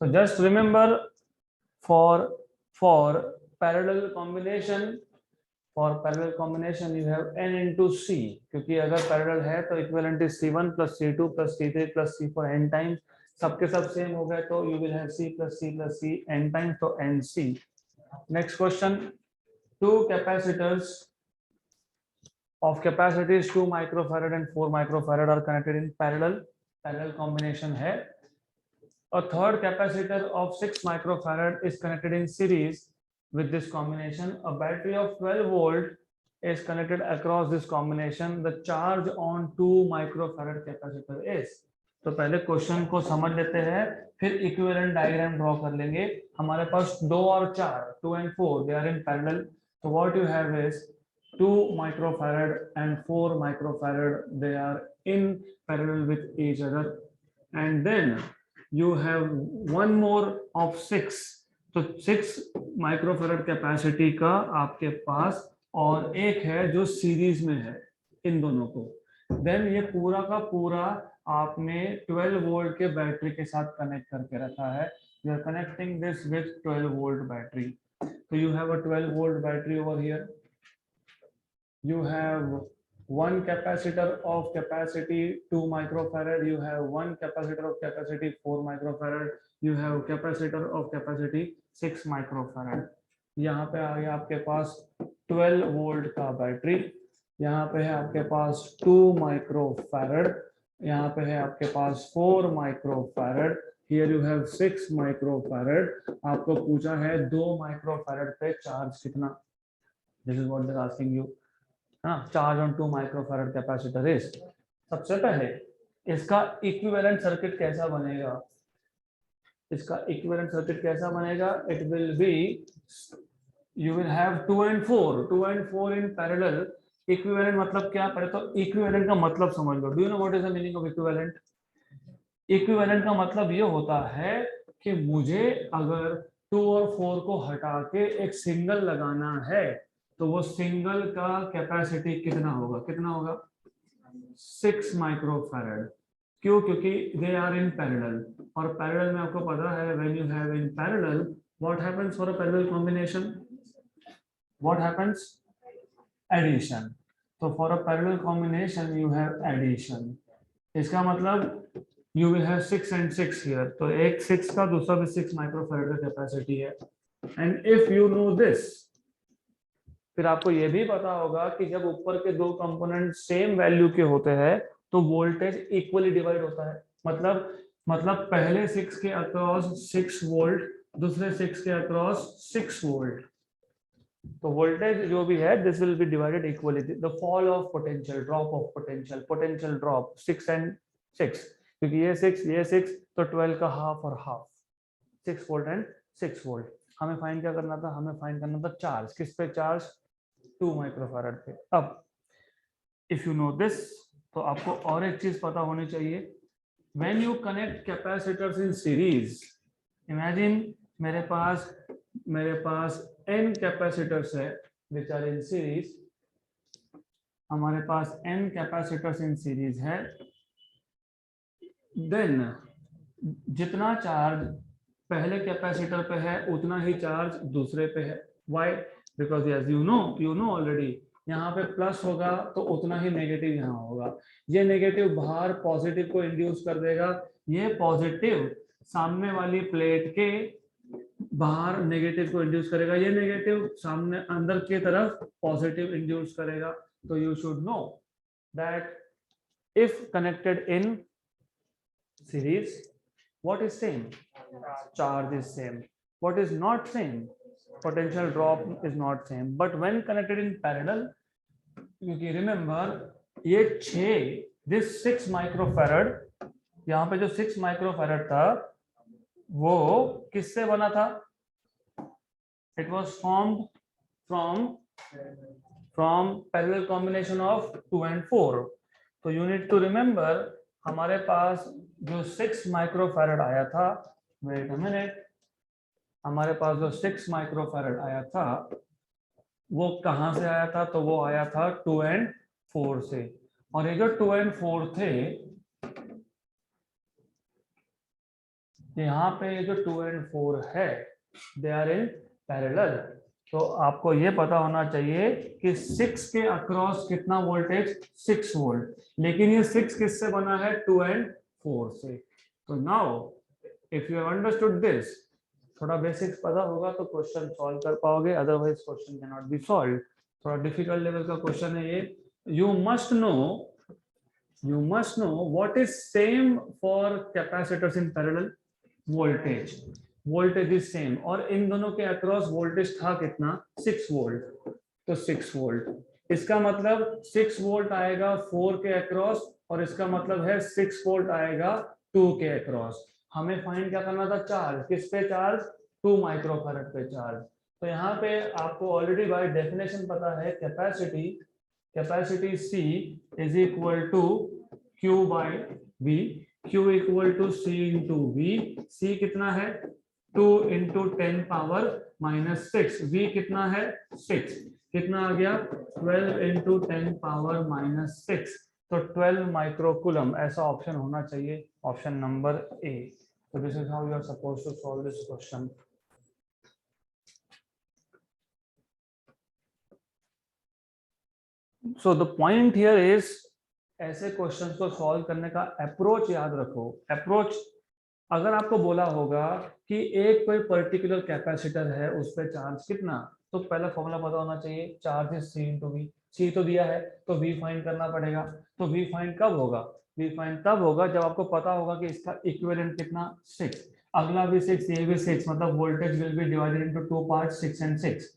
S1: So just remember, for parallel combination, you have n into c, क्योंकि अगर पैरेलल है तो equivalent is c1 plus c2 plus c3 plus c4 n times, सबके सब सेम हो गए तो you will have c plus c plus c n times, तो nc। Next question, two capacitors of capacities 2 microfarad and 4 microfarad are connected in parallel combination है। A third capacitor of 6 microfarad is connected in series with this combination. A battery of 12 volt is connected across this combination. The charge on 2 microfarad capacitor is। तो पहले question को समझ लेते हैं, फिर equivalent diagram draw कर लेंगे। हमारे पास 2 और 4, 2 and 4, they are in parallel. So what you have is 2 microfarad and 4 microfarad, they are in parallel with each other, and then you have one more of 6, तो 6 माइक्रोफैरड कैपेसिटी का आपके पास और एक है जो सीरीज में है इन दोनों को। देन ये पूरा का पूरा आपने 12 वोल्ट के बैटरी के साथ कनेक्ट करके रखा है। You are connecting this with 12 volt battery. तो you have a 12 volt battery over here. You have one capacitor of capacity 2 microfarad, you have one capacitor of capacity 4 microfarad, you have capacitor of capacity 6 microfarad। यहाँ पे आ गया आपके पास 12 volt का battery, यहाँ पे है आपके पास 2 माइक्रोफैरड, यहाँ पे है आपके पास 4 microfarad, here you have 6 microfarad. आपको पूछा है 2 माइक्रोफैरड पे चार्ज कितना। This is what they're asking you। Charge on 2 microfarad capacitor is. सबसे पहले इसका इक्विवेलेंट सर्किट कैसा बनेगा? इसका इक्विवेलेंट सर्किट कैसा बनेगा? It will be, you will have 2 and 4 in parallel. Equivalent मतलब क्या? पहले तो इक्विवेलेंट का मतलब समझ लो। Do you know what is the meaning of equivalent? Equivalent का मतलब ये होता है कि मुझे अगर 2 और 4 को हटा के एक सिंगल लगाना है तो वो सिंगल का कैपेसिटी कितना होगा? 6 माइक्रोफैरड। क्यों? क्योंकि दे आर इन पैरेलल, और पैरेलल में आपको पता है when you have in parallel what happens for a parallel combination? What happens? Addition. तो for a parallel combination you have addition. इसका मतलब you will have 6 and 6 here, तो एक 6 का दूसरा भी 6 माइक्रोफैराड का कैपेसिटी है। And if you know this, फिर आपको ये भी पता होगा कि जब ऊपर के दो कंपोनेंट सेम वैल्यू के होते हैं तो वोल्टेज इक्वली डिवाइड होता है। मतलब पहले 6 के अक्रॉस 6 वोल्ट, दूसरे 6 के अक्रॉस 6 वोल्ट, तो वोल्टेज जो भी है this will be divided equally. The fall of potential, drop of potential drop 6 and 6, क्योंकि ये 6 तो 12 का हाफ और हाफ, 6 वोल्ट एंड 6 वोल्ट। हमें फाइंड क्या करना था? हमें फाइंड करना था चार्ज। किस पे चार्ज? 2 माइक्रोफैराड पे। अब इफ यू नो दिस, तो आपको और एक चीज पता होनी चाहिए, when you connect capacitors in series, imagine मेरे पास n कैपेसिटर्स है विच आर इन सीरीज, हमारे पास n कैपेसिटर्स इन सीरीज है, देन जितना चार्ज पहले कैपेसिटर पे है उतना ही चार्ज दूसरे पे है। Why? Because as you know already, यहाँ पे प्लस होगा तो उतना ही नेगेटिव यहाँ होगा। ये नेगेटिव बाहर पॉजिटिव को इंड्यूस कर देगा, ये पॉजिटिव सामने वाली प्लेट के बाहर नेगेटिव को इंड्यूस करेगा, ये नेगेटिव सामने अंदर की तरफ पॉजिटिव इंड्यूस करेगा। तो you should know that if connected in series, what is same? Charge is same. What is not same? Potential drop is not same. But when connected in parallel, क्योंकि remember ये 6 microfarad, यहाँ पे जो 6 microfarad था वो किससे बना था? It was formed from parallel combination of 2 and 4. तो you need to remember, हमारे पास जो 6 माइक्रोफैरड आया था, वेट अ मिनट, हमारे पास जो 6 माइक्रोफैरड आया था वो कहां से आया था? तो वो आया था 2 and 4 से। और ये जो 2 and 4 थे, यहाँ पे ये जो 2 and 4 है, दे आर इन पैरेलल। तो आपको ये पता होना चाहिए कि 6 के अक्रॉस कितना वोल्टेज? 6 वोल्ट। लेकिन ये 6 किससे बना है? 2 and 4 से। तो now if you have understood this, थोड़ा बेसिक्स पता होगा तो क्वेश्चन सॉल्व कर पाओगे, otherwise question can not be solve. थोड़ा डिफिकल्ट लेवल का क्वेश्चन है ये। You must know what is same for capacitors in parallel? Voltage is same, और इन दोनों के अक्रॉस वोल्टेज था कितना? 6 वोल्ट। तो 6 वोल्ट, इसका मतलब 6 वोल्ट आएगा 4 के अक्रॉस, और इसका मतलब है 6 वोल्ट आएगा 2 के अक्रॉस। हमें फाइंड क्या करना था? चार्ज। किस पे चार्ज? 2 माइक्रोफैरड पे चार्ज। तो यहाँ पे आपको ऑलरेडी बाय डेफिनेशन पता है, capacity C is equal to Q by V, Q equal to C into V। C कितना है? 2 इंटू 10 पावर माइनस 6। V कितना है? 6। कितना आ गया? 12 इंटू 10 पावर माइनस 6। तो 12 माइक्रोकूलम, ऐसा ऑप्शन होना चाहिए, option number A। So this is how you are supposed to solve this question. So the point here is, ऐसे क्वेश्चंस को सॉल्व करने का अप्रोच याद रखो। अप्रोच, अगर आपको बोला होगा कि एक कोई पर्टिकुलर कैपेसिटर है उस पर चार्ज कितना, तो पहला फॉर्मूला पता होना चाहिए, charge is C into V. C तो दिया है तो V फाइंड करना पड़ेगा। तो V फाइंड कब होगा? V फाइंड तब होगा जब आपको पता होगा कि इसका इक्विवेलेंट कितना? 6। अगला भी 6, ये भी 6, मतलब voltage will be divided into 2 parts, 6 and 6।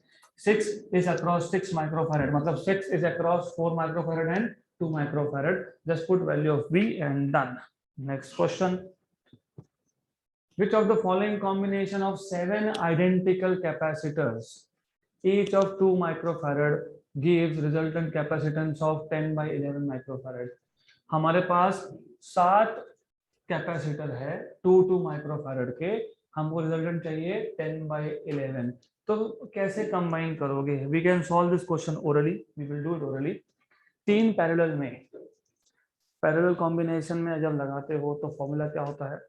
S1: 6 is across 6 microfarad, मतलब 6 is across 4 microfarad and 2 microfarad. Just put value of V and done. Next question. Which of the following combination of 7 identical capacitors, each of 2 microfarad, gives resultant capacitance of 10 by 11 microfarad? हमारे पास 7 capacitor है 2 microfarad के, हमको resultant चाहिए 10 by 11। तो कैसे combine करोगे? We can solve this question orally, we will do it orally. 3 parallel में, parallel combination में जब लगाते हो तो फॉर्मूला क्या होता है?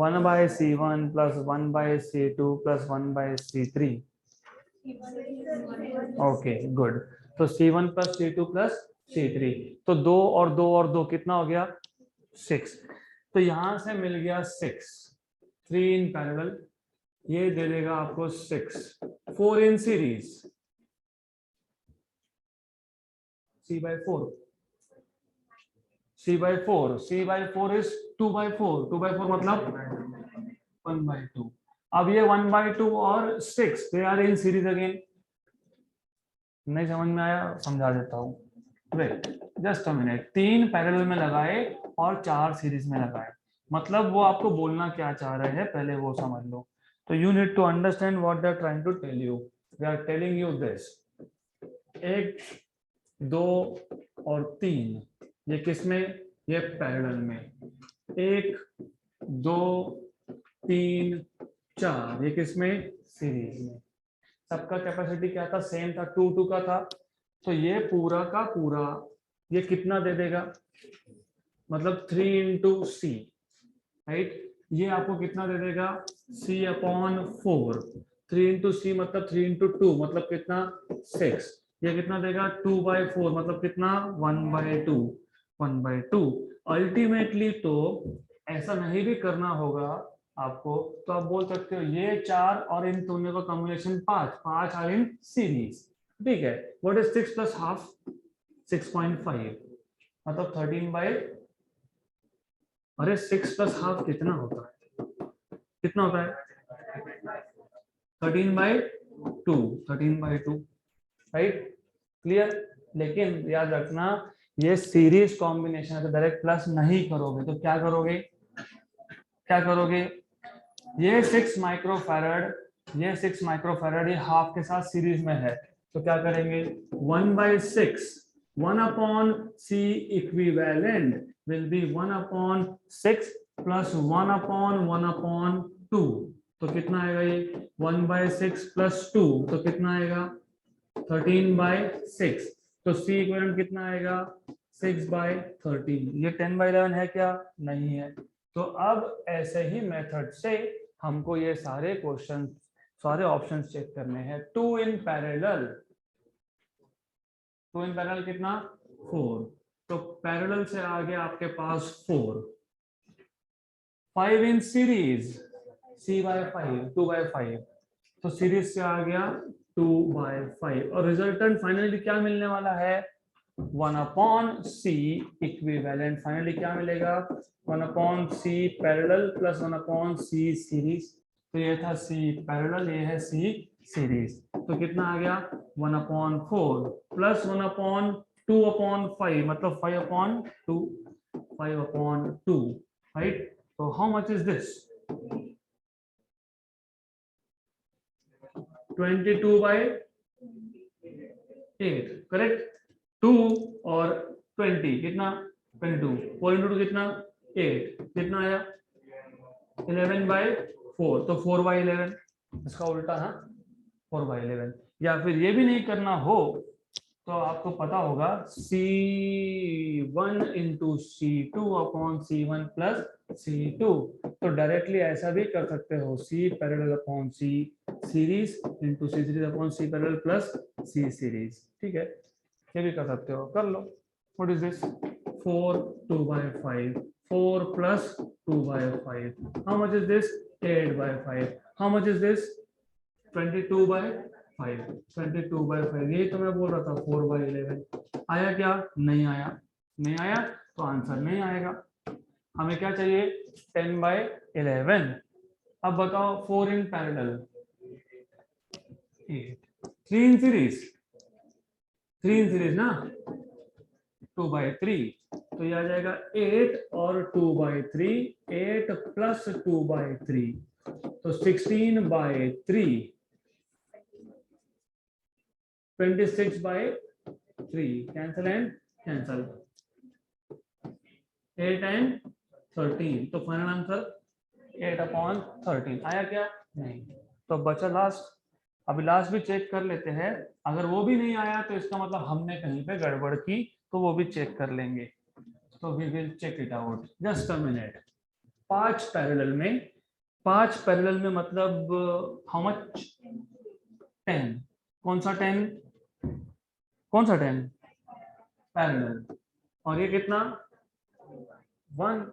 S1: 1 by C1 plus 1 by C2 plus 1 by C3। Okay good. तो C1 plus C2 plus C3, तो 2 और 2 और 2 कितना हो गया? 6। तो यहां से मिल गया 6, 3 इन पैरेलल, ये दे देगा आपको 6, 4 in series, C/4, C/4, C/4 is 2/4, 2/4 मतलब 1/2। अब ये 1/2 और 6 they are in series again. नहीं समझ में आया, समझा देता हूँ, wait just a minute. 3 parallel में लगाए और 4 सीरीज में लगाए, मतलब वो आपको बोलना क्या चाह रहे हैं पहले वो समझ लो। तो you need to understand what they are trying to tell you. They are telling you this, 1, 2 और 3 ये किसमें, ये पैरेलल में, 1, 2, 3, 4 ये किसमें, सीरीज में। सबका कैपेसिटी क्या था, सेम था, 2 का था। तो ये पूरा का पूरा ये कितना दे देगा, मतलब 3 इंटू सी, राइट। ये आपको कितना दे देगा, C/4, 3 इंटू सी मतलब 3 इंटू 2 मतलब कितना, 6। ये कितना देगा, 2/4 मतलब कितना, 1/2, 1/2। अल्टीमेटली तो ऐसा नहीं भी करना होगा आपको, तो आप बोल सकते हो ये 4 और इन दोनों का कॉम्बिनेशन 5, 5 आर इन सीरीज, ठीक है। व्हाट इज 6 प्लस हाफ, 6.5 मतलब 13 अरे 6 प्लस हाफ कितना होता है, कितना होता है, 13/2, 13/2, राइट, क्लियर। लेकिन याद रखना ये सीरीज कॉम्बिनेशन है तो डायरेक्ट प्लस नहीं करोगे, तो क्या करोगे, क्या करोगे, ये 6 माइक्रोफैरड, ये 6 माइक्रोफैरड ये हाफ के साथ सीरीज में है, तो क्या करेंगे, 1/6, 1/C equivalent will be 1/6 plus 1/1/2। तो कितना आएगा ये 1/6 प्लस 2 तो कितना आएगा 13/6। तो C इक्विवेलेंट कितना आएगा 6/13। ये 10/11 है क्या, नहीं है। तो अब ऐसे ही मेथड से हमको ये सारे क्वेश्चन, सारे ऑप्शंस चेक करने हैं। 2 इन पैरेलल, 2 इन पैरेलल कितना 4, तो पैरेलल से आ गया आपके पास 4। 5 इन सीरीज, C/5, 2/5, तो सीरीज से आ गया 2/5 और रिजल्टेंट फाइनली क्या मिलने वाला है, 1/C इक्विवेलेंट। फाइनली क्या मिलेगा, 1/C parallel plus 1/C series. तो ये था C पैरेलल, ये है C सीरीज। तो कितना आ गया 1/4 प्लस 1/2/5 मतलब 5/2, 5/2, राइट। तो how much is this, 22/8, correct. 2 और 20 कितना, 22, 4 इंटू 2 कितना 8, कितना आया 11/4, तो 4/11, इसका उल्टा है 4/11। या फिर ये भी नहीं करना हो तो आपको पता होगा C1 into C2/C1 plus C2, तो डायरेक्टली ऐसा भी कर सकते हो, C parallel upon C series into C series parallel plus C series, ठीक है, ये भी कर सकते हो, कर लो। What is this, 4 2/5, 4 plus 2/5, how much is this 8/5, how much is this 22/5, 22/5, यही तो मैं बोल रहा था 4/11। आया क्या, नहीं आया, नहीं आया तो आंसर नहीं आएगा। हमें क्या चाहिए 10/11। अब बताओ 4 in parallel, 3 in series, 3 in series ना 2/3, तो ये आ जाएगा 8 और 2/3, 8 प्लस 2/3 तो 16/3, 26/3, कैंसल एंड कैंसल, 8 एंड 13, तो फाइनल आंसर 8/13 आया क्या, नहीं। तो बचा लास्ट, अभी लास्ट भी चेक कर लेते हैं, अगर वो भी नहीं आया तो इसका मतलब हमने कहीं पे गड़बड़ की, तो वो भी चेक कर लेंगे। तो we will check it out, just a minute. 5 parallel में, 5 पैरेलल में मतलब हाउ मच, 10, कौन सा 10, कौन सा 10 पैरेलल, और ये कितना 1,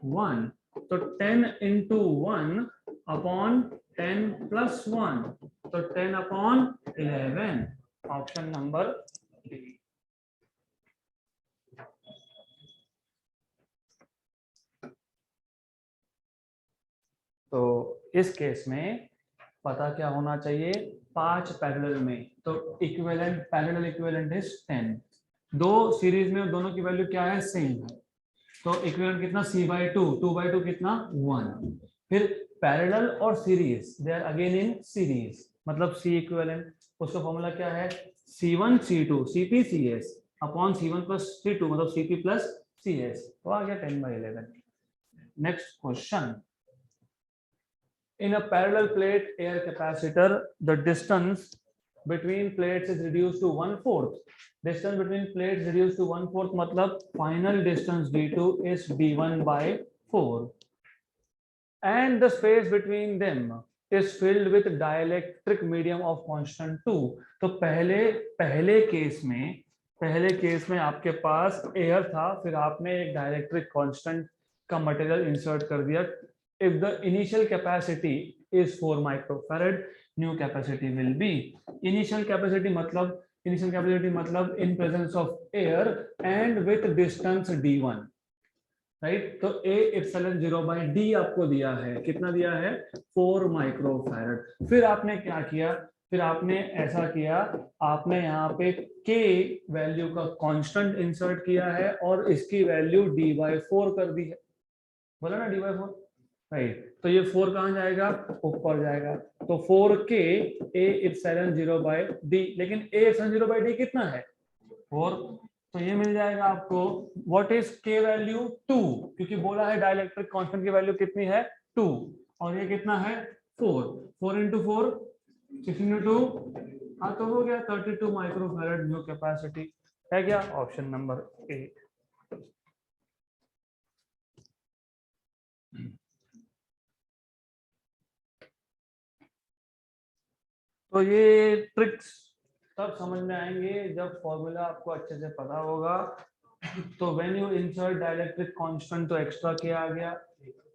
S1: 1, तो 10 into 1 अपॉन 10 plus 1, तो 10 अपॉन 11, ऑप्शन नंबर डी। तो इस केस में पता क्या होना चाहिए, 5 पैरेलल में, तो इक्विवेलेंट पैरेलल इक्विवेलेंट इज 10। दो सीरीज में दोनों की वैल्यू क्या है, सेम है, तो इक्विवेलेंट कितना, c/2, 2/2 कितना 1। फिर पैरेलल और series they are again in series, मतलब c इक्विवेलेंट, उसका फॉर्मूला क्या है, c1 c2 cp cs upon c1 plus c2 मतलब cp plus cs, तो आ गया 10/11। Next question, in a parallel plate air capacitor the distance between plates is reduced to 1/4, distance between plates reduced to 1/4 मतलब final distance d2 is d1/4 and the space between them is filled with dielectric medium of constant 2। तो पहले case में आपके पास air था, फिर आपने एक dielectric constant का मटेरियल इंसर्ट कर दिया। if the initial capacity is 4 microfarad, new capacity will be, initial capacity मतलब in presence of air and with distance d1, right. तो A एप्सिलॉन 0/d आपको दिया है, कितना दिया है, 4 माइक्रोफैरड। फिर आपने क्या किया, फिर आपने ऐसा किया, आपने यहाँ पे K वैल्यू का कांस्टेंट इंसर्ट किया है और इसकी वैल्यू d/4 कर दी है, बोला ना d/4, राइट। तो ये 4 कहाँ जाएगा, ऊपर जाएगा, तो 4K A एप्सिलॉन 0/d, लेकिन A एप्सिलॉन 0/d कितना है, 4, तो ये मिल जाएगा आपको। व्हाट इज K वैल्यू, 2, क्योंकि बोला है डाइलेक्ट्रिक कांस्टेंट की वैल्यू कितनी है, 2, और ये कितना है 4, 4 into 4 16 into 2, हाँ तो हो गया 32 माइक्रोफैरड न्यू कैपेसिटी है क्या, ऑप्शन नंबर ए। तो ये ट्रिक्स तब समझ में आएंगे जब फॉर्मूला आपको अच्छे से पता होगा। तो when you insert dielectric constant तो एक्स्ट्रा क्या आ गया,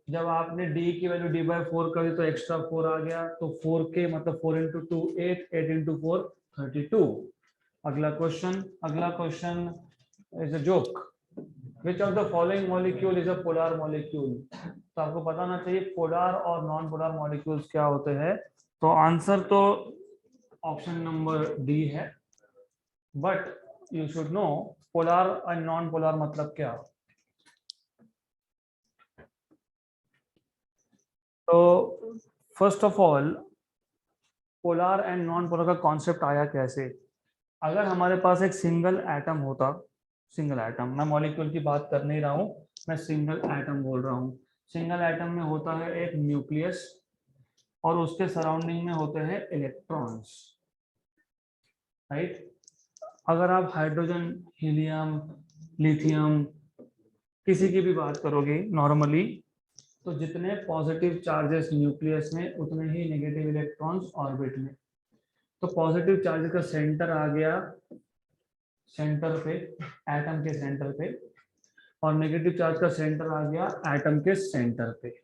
S1: जब आपने d की वैल्यू d/4 कर दी तो एक्स्ट्रा 4 आ गया, तो 4K मतलब 4 into 2 8, 8 into 4 32। अगला question is a joke, which of the following molecule is a polar molecule. तो आपको पता होना चाहिए पोलर और नॉन पोलर मॉलिक्यूल्स क्या होते हैं, तो आंसर तो ऑप्शन नंबर डी है, but you should no polar and non polar मतलब क्या। तो first of all polar and non polar का कॉन्सेप्ट आया कैसे, अगर हमारे पास एक सिंगल एटम होता, सिंगल एटम, मैं मॉलिक्यूल की बात कर नहीं रहा हूं, मैं सिंगल एटम बोल रहा हूं। सिंगल एटम में होता है एक न्यूक्लियस और उसके सराउंडिंग में होते हैं इलेक्ट्रॉन्स, राइट। अगर आप हाइड्रोजन, हीलियम, लिथियम किसी की भी बात करोगे नॉर्मली, तो जितने पॉजिटिव चार्जेस न्यूक्लियस में उतने ही नेगेटिव इलेक्ट्रॉन्स ऑर्बिट में। तो पॉजिटिव चार्जेस का सेंटर आ गया सेंटर पे, एटम के सेंटर पे, और नेगेटिव चार्ज का सेंटर आ गया एटम के सेंटर पे।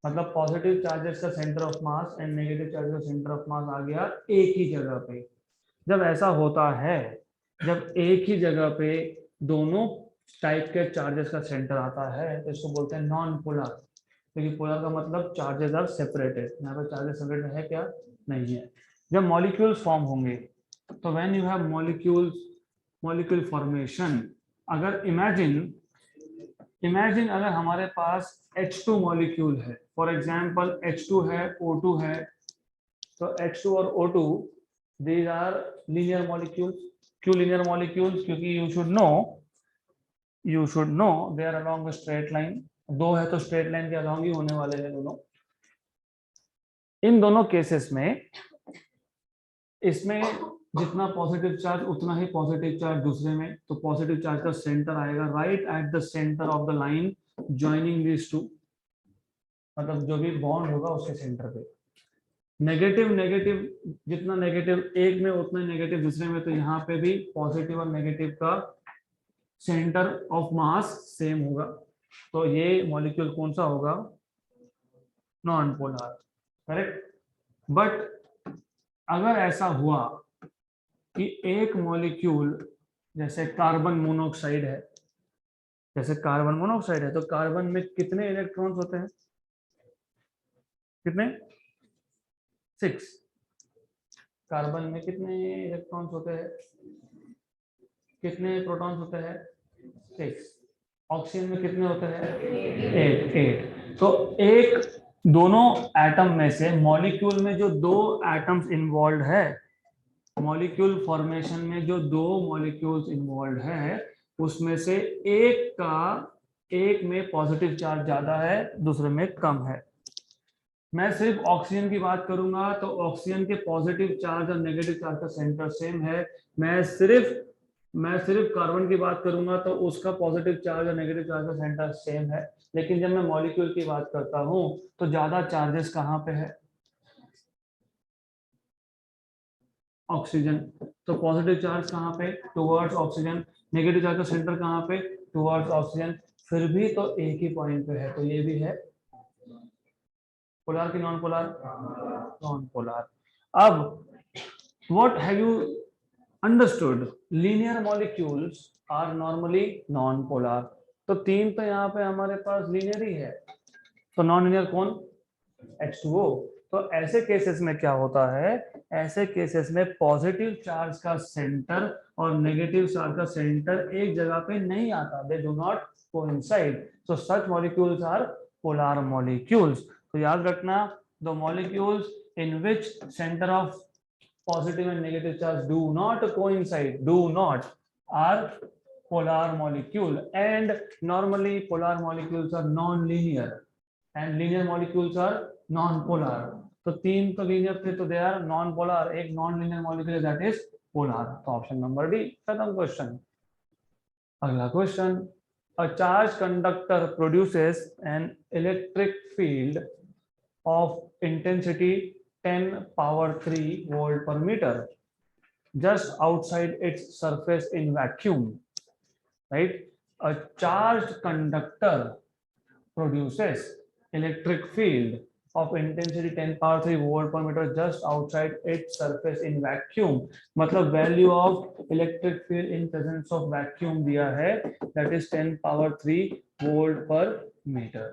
S1: मतलब पॉजिटिव चार्जेस का centre of mass and negative charges का सेंटर ऑफ मास आ गया एक ही जगह पे। जब ऐसा होता है, जब एक ही जगह पे दोनों टाइप के चार्जेस का सेंटर आता है, तो इसको बोलते हैं नॉन पोलर, क्योंकि पोलर का मतलब चार्जेस आर सेपरेटेड, यहाँ पे चार्जेस सेपरेटेड है क्या, नहीं है। जब मॉलिक्यूल्स फॉर्म होंगे, तो when you have molecule formation, अगर इमेजिन अगर हमारे पास H2 मॉलिक्यूल है, फॉर एग्जांपल H2 है, O2 है, तो H2 और O2 these are linear molecules. क्यों लीनियर मॉलिक्यूल्स, क्योंकि you should know they are along straight line, दो है तो स्ट्रेट लाइन के अलोंग ही होने वाले हैं दोनों। इन दोनों केसेस में इसमें जितना पॉजिटिव चार्ज उतना ही पॉजिटिव चार्ज दूसरे में, तो पॉजिटिव चार्ज का सेंटर आएगा right at the centre of the line joining this two, मतलब जो भी बॉन्ड होगा उसके सेंटर पे। नेगेटिव जितना नेगेटिव एक में उतना नेगेटिव दूसरे में, तो यहाँ पे भी पॉजिटिव और नेगेटिव का सेंटर ऑफ मास सेम होगा। तो ये मॉलिक्यूल कौन सा होगा? Non polar, correct. बट अगर ऐसा हुआ कि एक मॉलिक्यूल, जैसे कार्बन मोनोऑक्साइड है, तो कार्बन में कितने इलेक्ट्रॉन्स होते हैं? कितने? 6। कार्बन में कितने इलेक्ट्रॉन्स होते हैं? कितने प्रोटॉन्स होते हैं? 6। ऑक्सीजन में कितने होते हैं? 8। तो एक दोनों एटम में से, मॉलिक्यूल में जो दो एटम्स इन्वॉल्व है, मॉलिक्यूल फॉर्मेशन में जो दो मॉलिक्यूल्स इन्वॉल्व है, उसमें से एक में पॉजिटिव चार्ज ज्यादा है, दूसरे में कम है। मैं सिर्फ ऑक्सीजन की बात करूंगा तो ऑक्सीजन के पॉजिटिव चार्ज और नेगेटिव चार्ज का सेंटर सेम है। मैं सिर्फ कार्बन की बात करूंगा तो उसका पॉजिटिव चार्ज और नेगेटिव चार्ज का सेंटर सेम है। लेकिन जब मैं मॉलिक्यूल की बात करता हूं तो ज्यादा चार्जेस कहां पे है? ऑक्सीजन। तो पॉजिटिव चार्ज कहां पे? Towards oxygen. नेगेटिव चार्ज का सेंटर कहां पे? Towards oxygen. फिर भी तो एक ही पॉइंट पे है, तो ये भी है पोलर की नॉन पोलर? Non polar. अब what have you understood? Linear molecules are normally non-polar. तो तीन तो यहाँ पे हमारे पास लीनियर ही है, तो नॉन लीनियर कौन? H2O। तो ऐसे केसेस में क्या होता है? ऐसे केसेस में पॉजिटिव चार्ज का सेंटर और नेगेटिव चार्ज का सेंटर एक जगह पे नहीं आता, they do not coincide, so such molecules are polar molecules. तो याद रखना, the molecules in which centre of positive and negative charge do not coincide, are polar molecule, and normally polar molecules are non-linear and linear molecules are non-polar. तो तीन तो linear थे तो they are non-polar, एक non-linear molecule that is polar। तो option number D खत्म question. अगला question, a charged conductor produces an electric field of intensity 10 power 3 volt per meter just outside its surface in vacuum, right? A charged conductor produces electric field of intensity 10 power 3 volt per meter just outside its surface in vacuum। मतलब value of electric field in presence of vacuum दिया है, that is 10 power 3 volt per meter।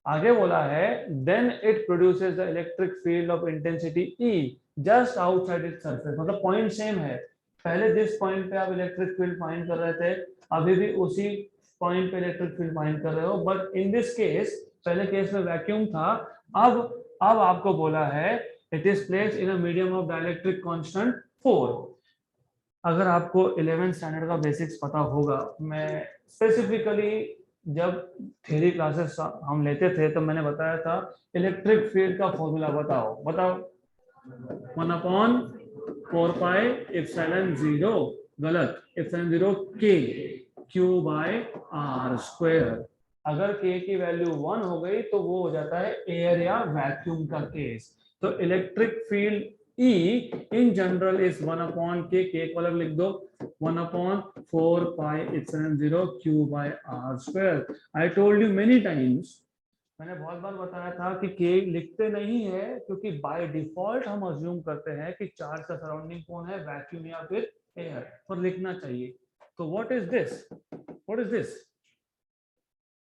S1: आगे बोला है then it produces the electric field of intensity E just outside it surface. मतलब point same है, पहले जिस पॉइंट पे आप इलेक्ट्रिक फील्ड फाइंड कर रहे थे अभी भी उसी पॉइंट पे इलेक्ट्रिक फील्ड फाइंड कर रहे हो, बट इन दिस केस, पहले केस में वैक्यूम था, अब आपको बोला है it is placed in a medium of dielectric constant 4। अगर आपको 11th स्टैंडर्ड का बेसिक्स पता होगा, मैं स्पेसिफिकली जब थ्योरी क्लासेस हम लेते थे तो मैंने बताया था इलेक्ट्रिक फील्ड का फॉर्मूला बताओ 1/4πε0, गलत, ε0 k Q/r²। अगर k की वैल्यू 1 हो गई तो वो हो जाता है एयर या वैक्यूम का केस। तो electric field E in general is 1/k, k को अलग लिख दो, 1/4πε0 Q/r²। I told you many times, मैंने बहुत बार बताया था कि k लिखते नहीं है क्योंकि बाय डिफॉल्ट हम अज्यूम करते हैं कि चार्ज का सराउंडिंग कौन है, वैक्यूम या फिर एयर, पर लिखना चाहिए। तो what is this?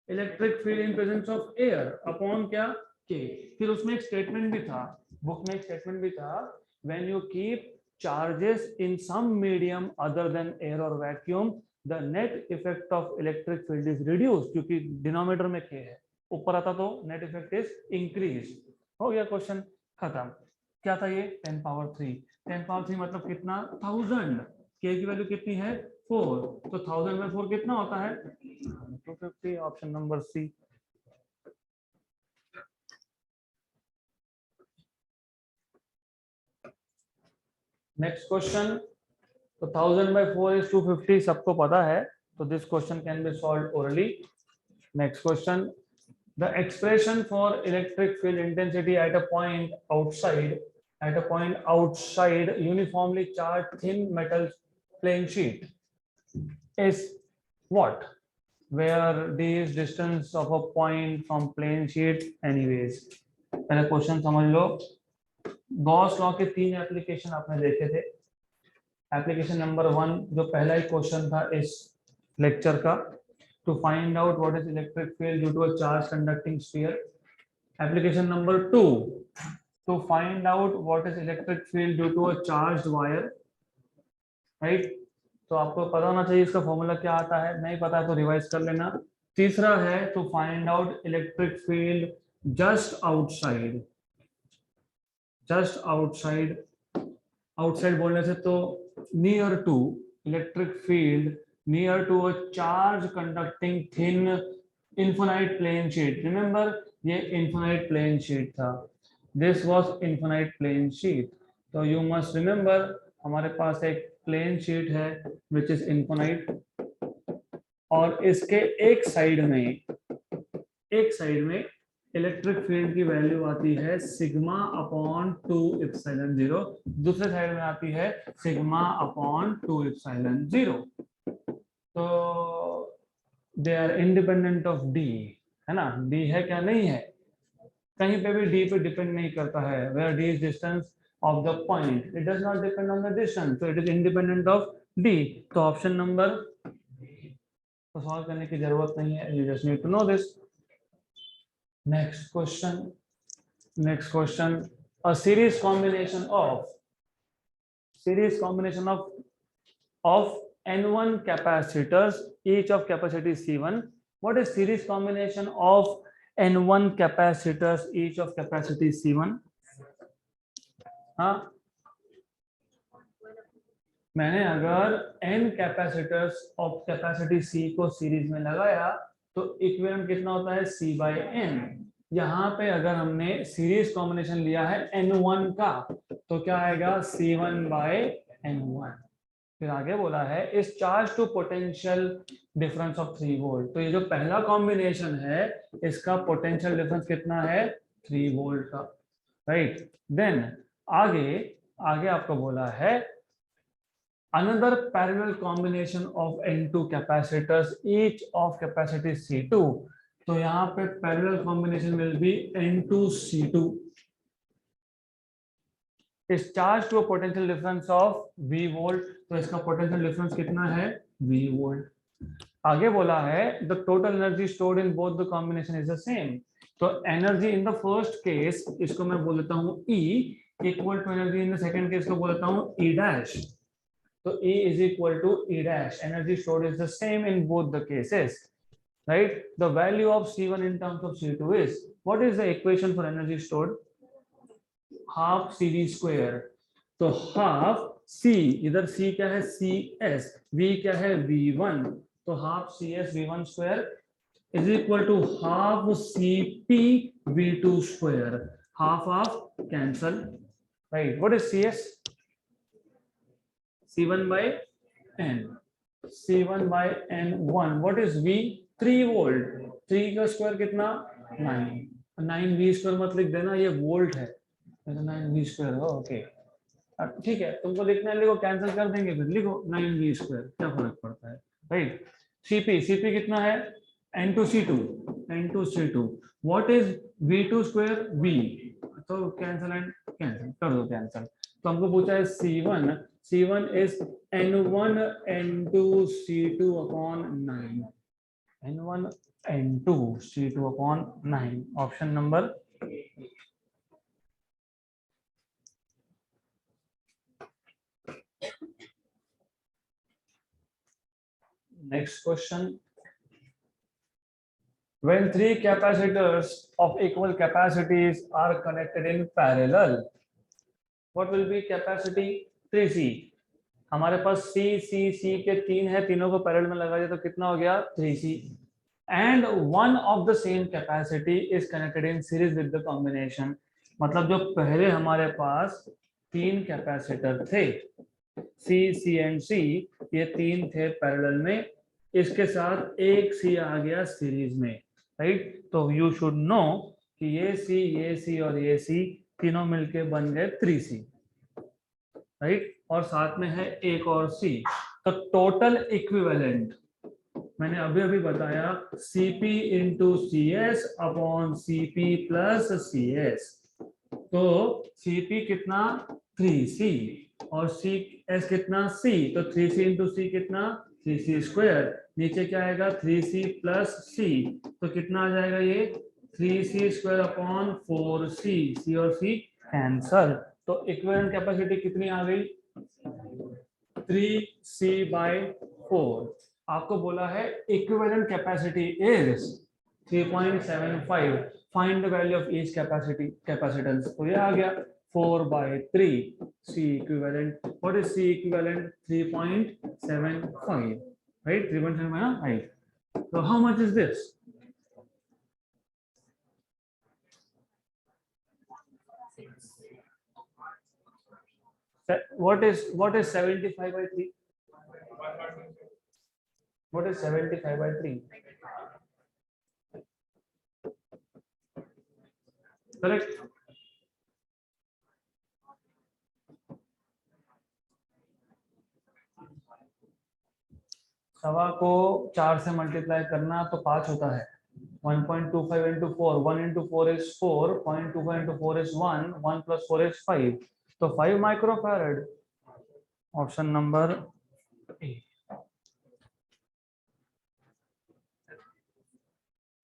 S1: Electric field in presence of air upon क्या? k। फिर उसमें एक स्टेटमेंट भी था, बुक में एक स्टेटमेंट भी था, when you keep charges in some medium other than air or vacuum the net effect of electric field is reduced, क्योंकि डिनोमिनेटर में k है, ऊपर आता तो नेट इफेक्ट इज इंक्रीज। हो गया क्वेश्चन खत्म। क्या था ये? 10 पावर 3। 10 पावर 3 मतलब कितना? 1000। k की वैल्यू कितनी है? 4। तो 1000 में 4 कितना होता है? 250। Option number C. Next question, तो 1000/4 is 250, सबको पता है, तो this question can be solved orally. Next question, the expression for electric field intensity at a point outside uniformly charged thin metal playing sheet is what? where d is distance of a point from plane sheet anyways। पहले question समझ लो। Gauss law के 3 application आपने देखे थे। Application number 1 जो पहला ही question था इस लेक्चर का, to find out what is electric field due to a charge conducting sphere. Application number 2 to find out what is electric field due to a charged wire, right. तो आपको पता होना चाहिए इसका फॉर्मूला क्या आता है, नहीं पता है तो रिवाइज कर लेना। तीसरा है to find out electric field just outside. Just outside, outside बोलने से तो near to, electric field near to a charge conducting thin infinite plane sheet. Remember ये इन्फिनाइट प्लेन शीट था, this was infinite plane sheet. तो you must remember हमारे पास एक plane sheet है विच इज इन्फिनाइट, और इसके एक साइड में इलेक्ट्रिक फील्ड की वैल्यू आती है सिग्मा अपॉन 2 एप्सिलॉन 0, दूसरे साइड में आती है सिग्मा अपॉन 2 एप्सिलॉन 0। तो they are independent of D, है ना। डी है क्या, नहीं है, कहीं पे भी डी पे डिपेंड नहीं करता है। Where D is distance of the point, it does not depend on the distance, so it is independent of D. तो ऑप्शन नंबर तो सॉल्व करने की जरूरत नहीं है, you just need to know this. Next question, a series combination of n1 capacitors, each of capacity C1. What is series combination of n1 capacitors, each of capacity C1? हाँ, मैंने अगर n capacitors of capacity C को series में लगाया तो equivalent कितना होता है, C by n। यहाँ पे अगर हमने सीरीज कॉम्बिनेशन लिया है n1 का तो क्या आएगा, C1 by n1। फिर आगे बोला है इस charge to potential difference of 3 volt. तो ये जो पहला कॉम्बिनेशन है इसका पोटेंशियल डिफरेंस कितना है, 3 वोल्ट का, राइट। देन आगे आपको बोला है another parallel combination of n2 capacitors each of capacity C2। तो यहाँ पे parallel combination will be n2C2 is charged to a potential difference of V volt। तो इसका potential difference कितना है, V volt। आगे बोला है the total energy stored in both the combination is the same। तो energy in the first case इसको मैं बोल देता हूँ E equal to energy in the second case को बोल देता हूँ E dash। So E is equal to E dash, energy stored is the same in both the cases, right। The value of C1 in terms of C2 is, what is the equation for energy stored, half CV square। तो half C, इधर C क्या है, CS, V क्या है, V1, तो half CS V1 square is equal to half CP V2 square, half cancel, right। What is CS, C1 by n, C1 by n1। What is V, 3 volt, 3 का square कितना, 9 V square मत लिख देना, ये volt है, 9 V square हो, okay ठीक है। तुमको लिखना है लिखो, कैंसिल कर देंगे फिर लिखो 9 V स्क्वायर, क्या फर्क पड़ता है, राइट। CP कितना है, N2C2। What is V2 square, V, तो कैंसिल कर दो कैंसिल। तो हमको पूछा है C1 is N1 N2 C2 upon 9, N1 N2 C2 upon 9, option number next question, when 3 capacitors of equal capacities are connected in parallel, what will be capacity, 3C। हमारे पास C के 3 है, तीनों को पैरेलल में लगा दिया तो कितना हो गया, 3C। and one of the same capacity is connected in series with the combination। मतलब जो पहले हमारे पास 3 कैपेसिटर थे C and C, ये 3 थे पैरेलल में, इसके साथ एक C आ गया सीरीज में, राइट। तो यू शुड नो कि ये C और ये C तीनों मिलके बन गए 3C, राइट। और साथ में है एक और C, तो टोटल इक्विवेलेंट मैंने अभी अभी बताया Cp into C S upon Cp plus C S. तो Cp कितना 3c और Cs कितना c, तो 3c इंटू सी कितना 3c स्क्वायर। नीचे क्या आएगा 3c प्लस c, तो कितना आ जाएगा ये 3c square upon 4c, c और c कैंसल। तो इक्विवेलेंट कैपेसिटी कितनी आ गई 3c/4। आपको बोला है equivalent capacity is 3.75, find the value of each capacitance. तो ये आ गया 4/3 c equivalent. What is c equivalent? 3.75, right? 3.75. So how much is this? What is 75/3? What is 75/3? Correct. सवा को 4 से मल्टीप्लाई करना तो 5 होता है। 1.25 into 4, 1 into 4 is 4, 0.25 into 4 is 1, 1 plus 4 is 5, तो 5 माइक्रोफैरड, ऑप्शन नंबर ए।